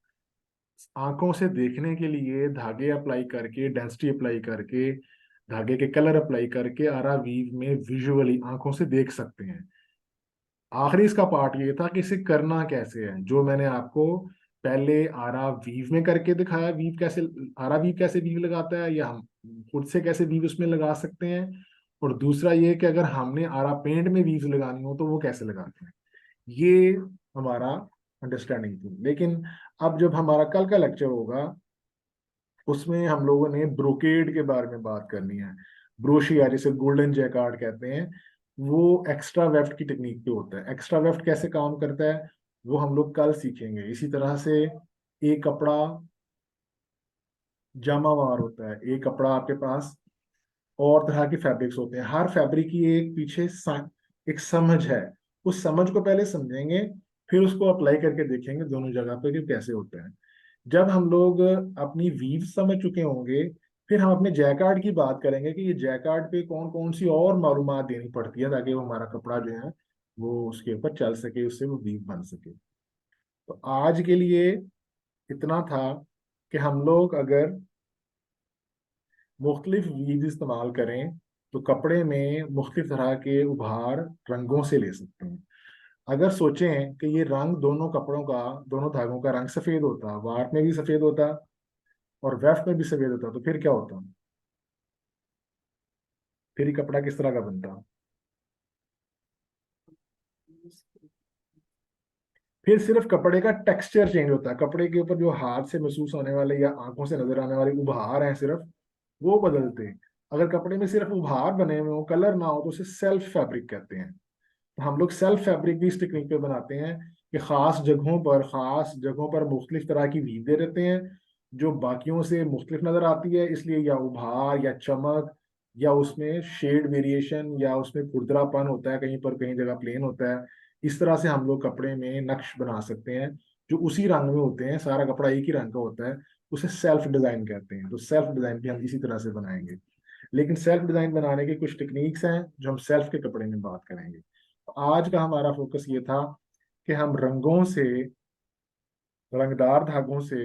आंखों से देखने के लिए धागे अप्लाई करके, डेंसिटी अप्लाई करके, धागे के कलर अप्लाई करके आरा वीव में विजुअली आंखों से देख सकते हैं। आखिरी इसका पार्ट ये था कि इसे करना कैसे है, जो मैंने आपको पहले आरा वीव में करके दिखाया, वीव कैसे, आरा वीव कैसे वीव लगाता है, या हम खुद से कैसे वीव उसमें लगा सकते हैं, और दूसरा ये कि अगर हमने आरा पेंट में वीव लगानी हो तो वो कैसे लगाते हैं। ये हमारा अंडरस्टैंडिंग थी। लेकिन अब जब हमारा कल का लेक्चर होगा, उसमें हम लोगों ने ब्रोकेड के बारे में बात करनी है। ब्रोशिया, जिसे गोल्डन जैकार्ड कहते हैं, वो एक्स्ट्रा वेफ्ट की टेक्निक पे होता है। एक्स्ट्रा वेफ्ट कैसे काम करता है वो हम लोग कल सीखेंगे। इसी तरह से एक कपड़ा जामावार होता है, एक कपड़ा आपके पास और तरह के फैब्रिक्स होते हैं, हर फैब्रिक की एक पीछे एक समझ है। उस समझ को पहले समझेंगे, फिर उसको अप्लाई करके देखेंगे दोनों जगह पे कि कैसे होता है। जब हम लोग अपनी वीव समझ चुके होंगे, फिर हम अपने जैकार्ड की बात करेंगे कि ये जैकार्ड पे कौन कौन सी और मालूमात देनी पड़ती है ताकि वो हमारा कपड़ा जो है वो उसके ऊपर चल सके, उससे वो वीव बन सके। तो आज के लिए इतना था कि हम लोग अगर मुख्तलिफ वीव इस्तेमाल करें तो कपड़े में मुख्तलिफ तरह के उभार रंगों से ले सकते हैं। अगर सोचें कि ये रंग दोनों कपड़ों का, दोनों धागों का रंग सफेद होता, वार्प में भी सफेद होता और वेफ में भी सफेद होता, तो फिर क्या होता? फिर ये कपड़ा किस तरह का बनता? फिर सिर्फ कपड़े का टेक्सचर चेंज होता है, कपड़े के ऊपर जो हाथ से महसूस होने वाले या आंखों से नजर आने वाले उभार हैं सिर्फ, वो बदलते हैं। अगर कपड़े में सिर्फ उभार बने हुए हो, कलर ना हो, तो उसे सेल्फ फैब्रिक कहते हैं। तो हम लोग सेल्फ फैब्रिक भी इस टेक्निक पे बनाते हैं कि खास जगहों पर मुख्तलिफ तरह की वीव दे देते हैं जो बाकियों से मुख्तलिफ नजर आती है, इसलिए या उभार या चमक या उसमें शेड वेरिएशन या उसमें खुरदरापन होता है, कहीं पर कहीं जगह प्लेन होता है। इस तरह से हम लोग कपड़े में नक्श बना सकते हैं जो उसी रंग में होते हैं, सारा कपड़ा एक ही रंग का होता है, उसे सेल्फ डिजाइन कहते हैं। तो सेल्फ डिजाइन भी हम इसी तरह से बनाएंगे। लेकिन सेल्फ डिजाइन बनाने की कुछ टेक्निक्स हैं जो हम सेल्फ के कपड़े में बात करेंगे। तो आज का हमारा फोकस ये था कि हम रंगों से, रंगदार धागों से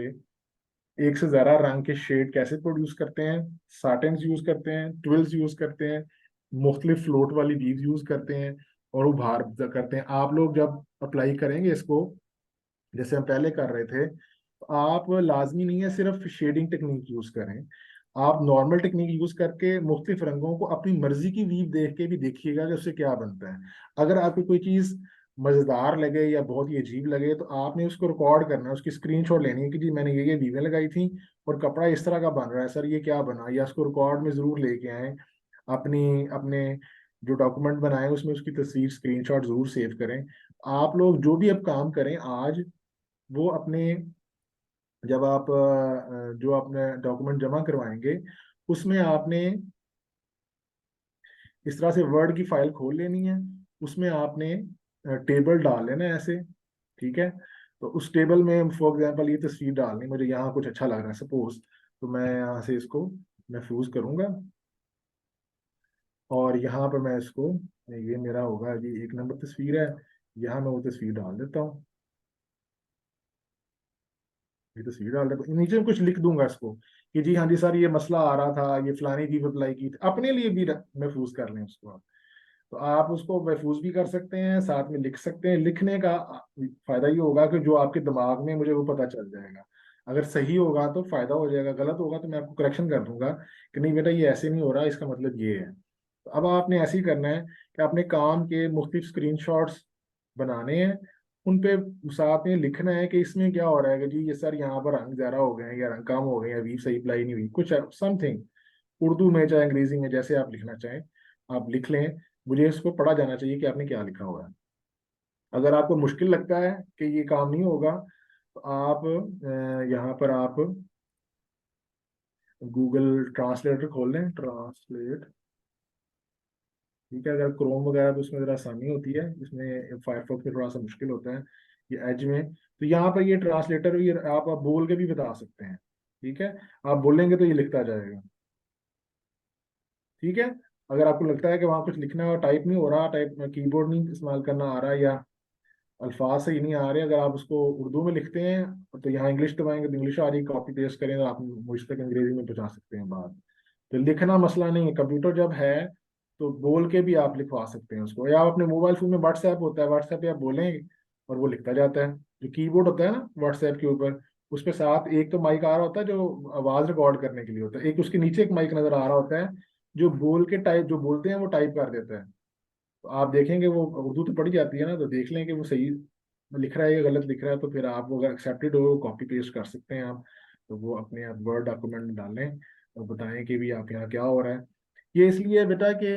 एक से ज्यादा रंग के शेड कैसे प्रोड्यूस करते हैं, साटेन्स यूज करते हैं, ट्विल्स यूज करते हैं, मुख्तलिफ फ्लोट वाली वीव यूज करते हैं, और उभार करते हैं। आप लोग जब अप्लाई करेंगे इसको, जैसे हम पहले कर रहे थे, आप लाजमी नहीं है सिर्फ शेडिंग टेक्निक यूज करें, आप नॉर्मल टेक्निक यूज करके मुख्तलिफ रंगों को अपनी मर्जी की वीव देख के भी देखिएगा कि उससे क्या बनता है। अगर आपको कोई चीज मजेदार लगे या बहुत ही अजीब लगे तो आपने उसको रिकॉर्ड करना है, उसकी स्क्रीनशॉट लेनी है कि जी मैंने ये वीवें लगाई थी और कपड़ा इस तरह का बन रहा है सर, ये क्या बना, या उसको रिकॉर्ड में जरूर लेके आए। अपनी अपने जो डॉक्यूमेंट बनाए उसमें उसकी तस्वीर स्क्रीनशॉट जरूर सेव करें। आप लोग जो भी अब काम करें आज, वो अपने जब आप जो अपने डॉक्यूमेंट जमा करवाएंगे उसमें आपने इस तरह से वर्ड की फाइल खोल लेनी है, उसमें आपने टेबल डाल लेना है ऐसे, ठीक है। तो उस टेबल में फॉर एग्जांपल ये तस्वीर डालनी, मुझे यहाँ कुछ अच्छा लग रहा है सपोज, तो मैं यहाँ से इसको महफूज करूंगा और यहाँ पर मैं इसको, ये मेरा होगा, ये 1 नंबर तस्वीर है, यहाँ मैं वो तस्वीर डाल देता हूँ, ये तस्वीर डाल देता हूँ, नीचे में कुछ लिख दूंगा इसको कि जी हाँ जी सर ये मसला आ रहा था, ये फलानी चीज अप्लाई की थी, अपने लिए भी महफूज कर लें उसको आप। तो आप उसको महफूज भी कर सकते हैं, साथ में लिख सकते हैं। लिखने का फायदा ये होगा कि जो आपके दिमाग में मुझे वो पता चल जाएगा, अगर सही होगा तो फायदा हो जाएगा, गलत होगा तो मैं आपको करेक्शन कर दूंगा कि नहीं बेटा ये ऐसे नहीं हो रहा, इसका मतलब ये है। तो अब आपने ऐसे ही करना है कि अपने काम के मुख्तलिफ स्क्रीनशॉट्स बनाने हैं, उन पे साथ में लिखना है कि इसमें क्या हो रहा है कि जी ये सर यहाँ पर रंग ज़्यादा हो गए हैं या रंग कम हो गए हैं, वीव सही अप्लाई नहीं हुई, कुछ समथिंग उर्दू में चाहे अंग्रेजी में जैसे आप लिखना चाहें आप लिख लें। मुझे इसको पढ़ा जाना चाहिए कि आपने क्या लिखा हुआ है। अगर आपको मुश्किल लगता है कि ये काम नहीं होगा तो आप यहाँ पर आप गूगल ट्रांसलेटर खोल लें, ट्रांसलेट, ठीक है। अगर क्रोम वगैरह तो उसमें ज़रा आसानी होती है, इसमें फायरफॉक्स में थोड़ा सा मुश्किल होता है, ये एज में। तो यहाँ पर ये ट्रांसलेटर ये आप बोल के भी बता सकते हैं, ठीक है। आप बोलेंगे तो ये लिखता जाएगा, ठीक है। अगर आपको लगता है कि वहाँ कुछ लिखना है और टाइप नहीं हो रहा, टाइप कीबोर्ड नहीं इस्तेमाल करना आ रहा या अल्फाज सही नहीं आ रहे, अगर आप उसको उर्दू में लिखते हैं तो यहाँ इंग्लिश दबाएंगे तो इंग्लिश आ रही, कॉपी पेस्ट करें तो आप मुझ तक अंग्रेजी में पहुंचा सकते हैं बात। तो लिखना मसला नहीं है, कंप्यूटर जब है तो बोल के भी आप लिखवा सकते हैं उसको, या आप अपने मोबाइल फोन में व्हाट्सएप होता है, व्हाट्सएप पे आप बोलेंगे और वो लिखता जाता है। जो कीबोर्ड होता है ना व्हाट्सएप के ऊपर, उस पे साथ एक तो माइक आ रहा होता है जो आवाज रिकॉर्ड करने के लिए होता है, एक उसके नीचे एक माइक नजर आ रहा होता है जो बोल के टाइप, जो बोलते हैं वो टाइप कर देता है। तो आप देखेंगे वो उर्दू तो पढ़ी जाती है ना, तो देख लें कि वो सही लिख रहा है या गलत लिख रहा है, तो फिर आप वो अगर एक्सेप्टेड हो कॉपी पेस्ट कर सकते हैं आप। तो वो अपने आप वर्ड डॉक्यूमेंट में डालें और बताएं कि भी आप यहाँ क्या हो रहा है। ये इसलिए बेटा कि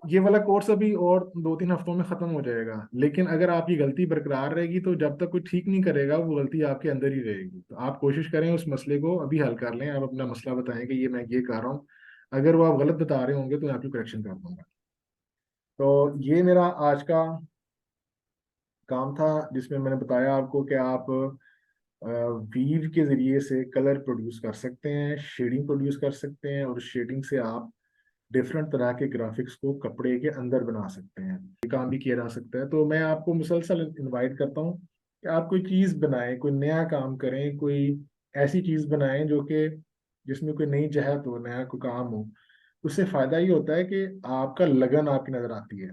ये वाला कोर्स अभी और 2-3 हफ्तों में खत्म हो जाएगा, लेकिन अगर आपकी गलती बरकरार रहेगी तो जब तक कोई ठीक नहीं करेगा वो गलती आपके अंदर ही रहेगी। तो आप कोशिश करें उस मसले को अभी हल कर लें, आप अपना मसला बताएं कि ये मैं ये कर रहा हूँ, अगर वो आप गलत बता रहे होंगे तो मैं आपकी करेक्शन कर दूंगा। तो ये मेरा आज का काम था जिसमें मैंने बताया आपको कि आप वीव के जरिए से कलर प्रोड्यूस कर सकते हैं, शेडिंग प्रोड्यूस कर सकते हैं, और शेडिंग से आप डिफरेंट तरह के ग्राफिक्स को कपड़े के अंदर बना सकते हैं, ये काम भी किया जा सकता है। तो मैं आपको मुसलसल इनवाइट करता हूँ कि आप कोई चीज़ बनाएं, कोई नया काम करें, कोई ऐसी चीज़ बनाएं जो कि जिसमें कोई नई जहत हो, नया कोई काम हो। उससे फायदा ये होता है कि आपका लगन आपकी नजर आती है।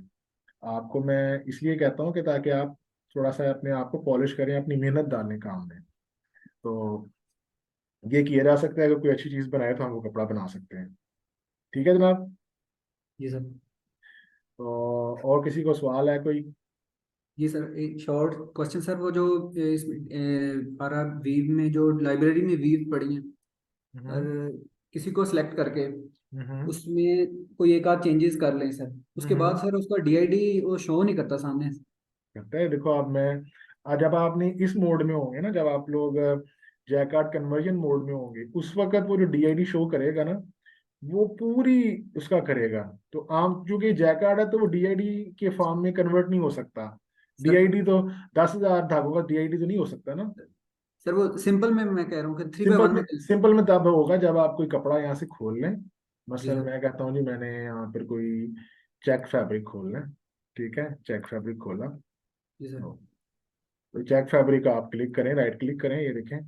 आपको मैं इसलिए कहता हूँ कि ताकि आप थोड़ा सा अपने आप को पॉलिश करें, अपनी मेहनत डालें काम में। तो ये किया जा सकता है, अगर कोई अच्छी चीज़ बनाए तो हम वो कपड़ा बना सकते हैं। ठीक है जनाब। जी सर। तो और किसी को सवाल है कोई? जी सर, एक शॉर्ट क्वेश्चन सर, वो जो इसमें हमारा वीव में जो लाइब्रेरी में वीव पड़ी है, और हम्म किसी को सिलेक्ट करके हम्म उसमें कोई एक आध चेंजेस कर लें सर, उसके बाद हम्म सर उसका डीआईडी वो शो नहीं करता सामने। करता है। देखो अब मैं आज जब आपने इस मोड में होंगे ना, जब आप लोग जैकार्ड कन्वर्जन मोड में होंगे, उस वक्त वो जो डीआईडी शो करेगा ना वो पूरी उसका करेगा। तो आम क्योंकि जैकार्ड है तो वो डीआईडी के फॉर्म में कन्वर्ट नहीं हो सकता। सर डीआईडी तो 10,000 धागों का डीआईडी तो नहीं हो सकता ना। सर वो सिंपल में मैं कह रहा हूँ कि 3x1 सिंपल में, में सिंपल में तब होगा जब आप कोई कपड़ा यहाँ से खोल लें। जी मसलन सर। मैं कहता हूँ जी मैंने यहाँ पर कोई चेक फैब्रिक खोल लें, ठीक है, चेक फैब्रिक खोला। जी सर। तो चेक फैब्रिक आप क्लिक करें, राइट क्लिक करें, ये देखें,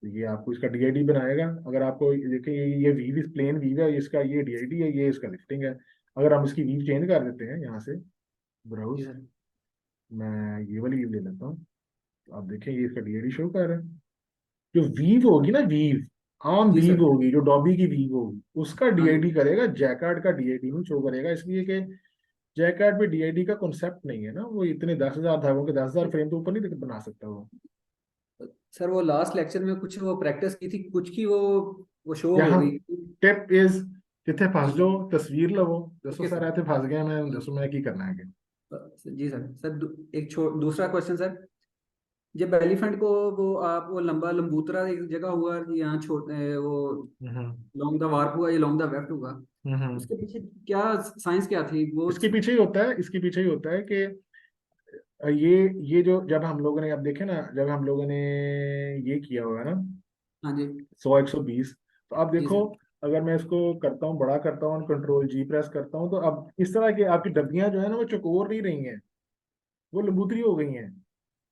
तो ये आपको इसका डीआईडी बनाएगा। अगर आपको देखें ये वीव इस प्लेन वीव है, इसका ये डीआईडी है, ये इसका लिफ्टिंग है। अगर हम इसकी वीव चेंज कर देते हैं यहाँ से जी ब्राउज, सर। मैं ये वाली वीव ले लेता हूँ, तो आप देखें ये इसका डीआईडी शो कर रहा है। जो वीव होगी ना, वीव आम जी वीव सर। होगी, जो डॉबी की वीव होगी, उसका हाँ डीआईडी जी। करेगा, जैकार्ड का डीआईडी नहीं शो करेगा, इसलिए कि जैकार्ड पे डीआईडी का कॉन्सेप्ट नहीं है ना, वो इतने 10,000 धागों के 10,000 फ्रेम तो ऊपर नहीं बना सकता वो। सर वो लास्ट लेक्चर में कुछ वो प्रैक्टिस की थी, कुछ की वो शो हो यहाँ गई। टिप इज जिथे फंस जी जाओ तस्वीर लवो, दसो ओके सर सर। ऐसे फंस गया मैं, दसो मैं की करना है। जी सर। सर एक दूसरा क्वेश्चन सर, जब एलिफेंट को वो आप वो लंबा लंबूतरा एक जगह हुआ कि यहाँ छोटे वो हम्म लॉन्ग द वार्प हुआ या लॉन्ग द वेफ्ट हुआ, हम्म। उसके पीछे क्या साइंस क्या थी वो? इसके पीछे ही होता है, इसके पीछे ही होता है कि ये जो जब हम लोगों ने, अब देखे ना, जब हम लोगों ने ये किया हुआ है ना हाँ जी। 100 120, तो अब जी देखो, सर। अगर मैं इसको करता हूँ, बड़ा करता हूँ, कंट्रोल जी प्रेस करता हूँ, तो अब इस तरह की आपकी डब्बियां जो है ना वो चौकोर नहीं रही हैं, वो लंबूतरी हो गई हैं।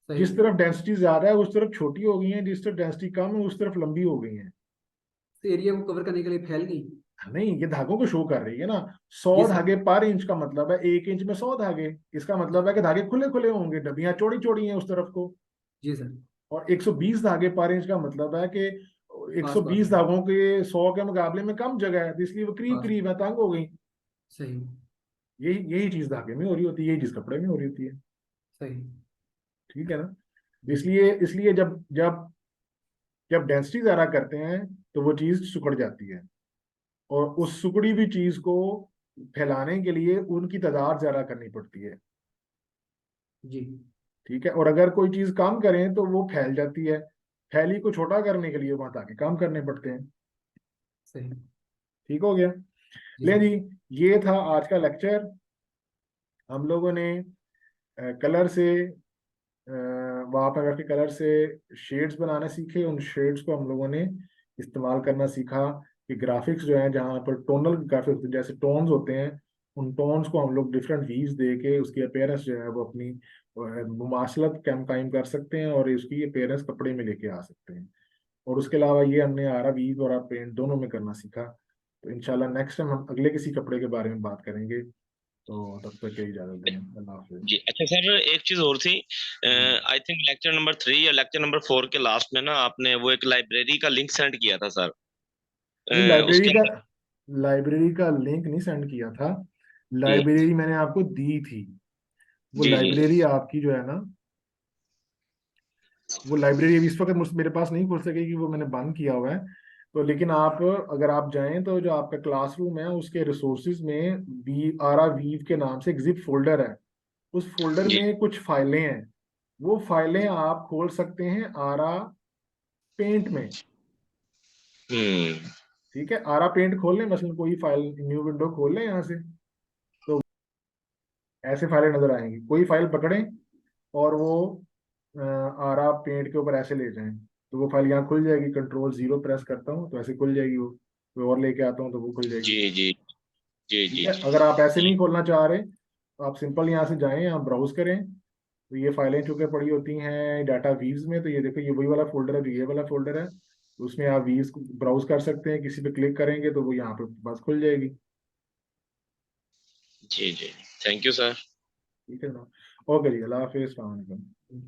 सही। जिस तरफ डेंसिटी ज्यादा है उस तरफ छोटी हो गई हैं, जिस तरफ डेंसिटी कम है उस तरफ लंबी हो गई हैं। तो एरिया को कवर करने के लिए फैल गई। नहीं, ये धागों को शो कर रही है ना। सौ जी सर। धागे पर इंच का मतलब है 1 इंच में 100 धागे। इसका मतलब है कि धागे खुले खुले होंगे, डबियां चौड़ी चौड़ी हैं उस तरफ को। जी सर। और 120 धागे पर इंच का मतलब है कि पास पास 120 है। धागों के 100 के मुकाबले में कम जगह है, तो इसलिए वो करीब पास। करीब है, तंग हो गई। सही। यही चीज धागे में हो रही होती है, यही चीज कपड़े में हो रही होती है। सही। ठीक है ना। जी सर। इसलिए इसलिए जब जब जब डेंसिटी ज्यादा करते हैं तो वो चीज सिकुड़ जाती है, और उस सिकुड़ी हुई चीज को फैलाने के लिए उनकी तादाद ज्यादा करनी पड़ती है। जी। ठीक है। और अगर कोई चीज कम करें तो वो फैल जाती है, फैली को छोटा करने के लिए वहां ताकि काम करने पड़ते हैं। सही। ठीक हो गया। जी ले सर। जी, ये था आज का लेक्चर। हम लोगों ने कलर से वहां पर बैठ के कलर से शेड्स बनाने सीखे, उन शेड्स को हम लोगों ने इस्तेमाल करना सीखा कि ग्राफिक्स जो है, जहाँ पर टोनल ग्राफिक्स जैसे टोन्स होते हैं, उन टोन्स को हम लोग डिफरेंट वीव्स दे के उसकी अपीयरेंस जो है वो अपनी मुमासलत कैम कायम कर सकते हैं, और उसकी अपीयरेंस कपड़े में लेके आ सकते हैं। और उसके अलावा ये हमने आरा वीव और आरा पेंट दोनों में करना सीखा। तो इंशाल्लाह नेक्स्ट टाइम हम अगले किसी कपड़े के बारे में बात करेंगे। तो तब तक के लिए इजाजत दें, अल्लाह हाफिज। जी अच्छा सर, एक चीज और थी। जी। आई थिंक लेक्चर नंबर 3 या लेक्चर नंबर 4 के लास्ट में ना आपने वो एक लाइब्रेरी का लिंक सेंड किया था सर। नहीं, उसके अंदर। लाइब्रेरी का लिंक नहीं सेंड किया था। जी लाइब्रेरी मैंने आपको दी थी। वो जी जी। लाइब्रेरी आपकी जो है ना, वो लाइब्रेरी अभी इस वक्त मेरे पास नहीं खुल सकेगी, वो मैंने बंद किया हुआ है। तो लेकिन आप अगर आप जाएं तो जो आपका क्लासरूम है उसके रिसोर्सेज में वी आरा वीव के नाम से एक जिप फोल्डर है। उस फोल्डर जी। में कुछ फाइलें हैं। वो फाइलें आप खोल सकते हैं आरा पेंट में। हम्म। ठीक है, आरा पेंट खोल लें, मसलन कोई फाइल न्यू विंडो खोल लें यहाँ से, तो ऐसे फाइलें नजर आएंगी। कोई फाइल पकड़ें और वो आरा पेंट के ऊपर ऐसे ले जाएं, तो वो फाइल यहाँ खुल जाएगी। कंट्रोल जीरो प्रेस करता हूँ तो ऐसे खुल जाएगी वो। कोई और लेके आता हूँ तो वो खुल जाएगी। जी जी जी ठीक जी। है, अगर आप ऐसे नहीं खोलना चाह रहे तो आप सिंपल यहाँ से जाएं, यहाँ ब्राउज करें। तो ये फाइलें चूंकि पड़ी होती हैं डाटा वीव्स में, तो ये देखो ये वही वाला फोल्डर है जो ये वाला फोल्डर है। तो उसमें आप वीव्स को ब्राउज कर सकते हैं, किसी पे क्लिक करेंगे तो वो यहाँ पे बस खुल जाएगी। जी जी। Thank you sir. ठीक है ना। ओके जी, अल्लाह हाफिज़, अस्सलाम वालेकुम।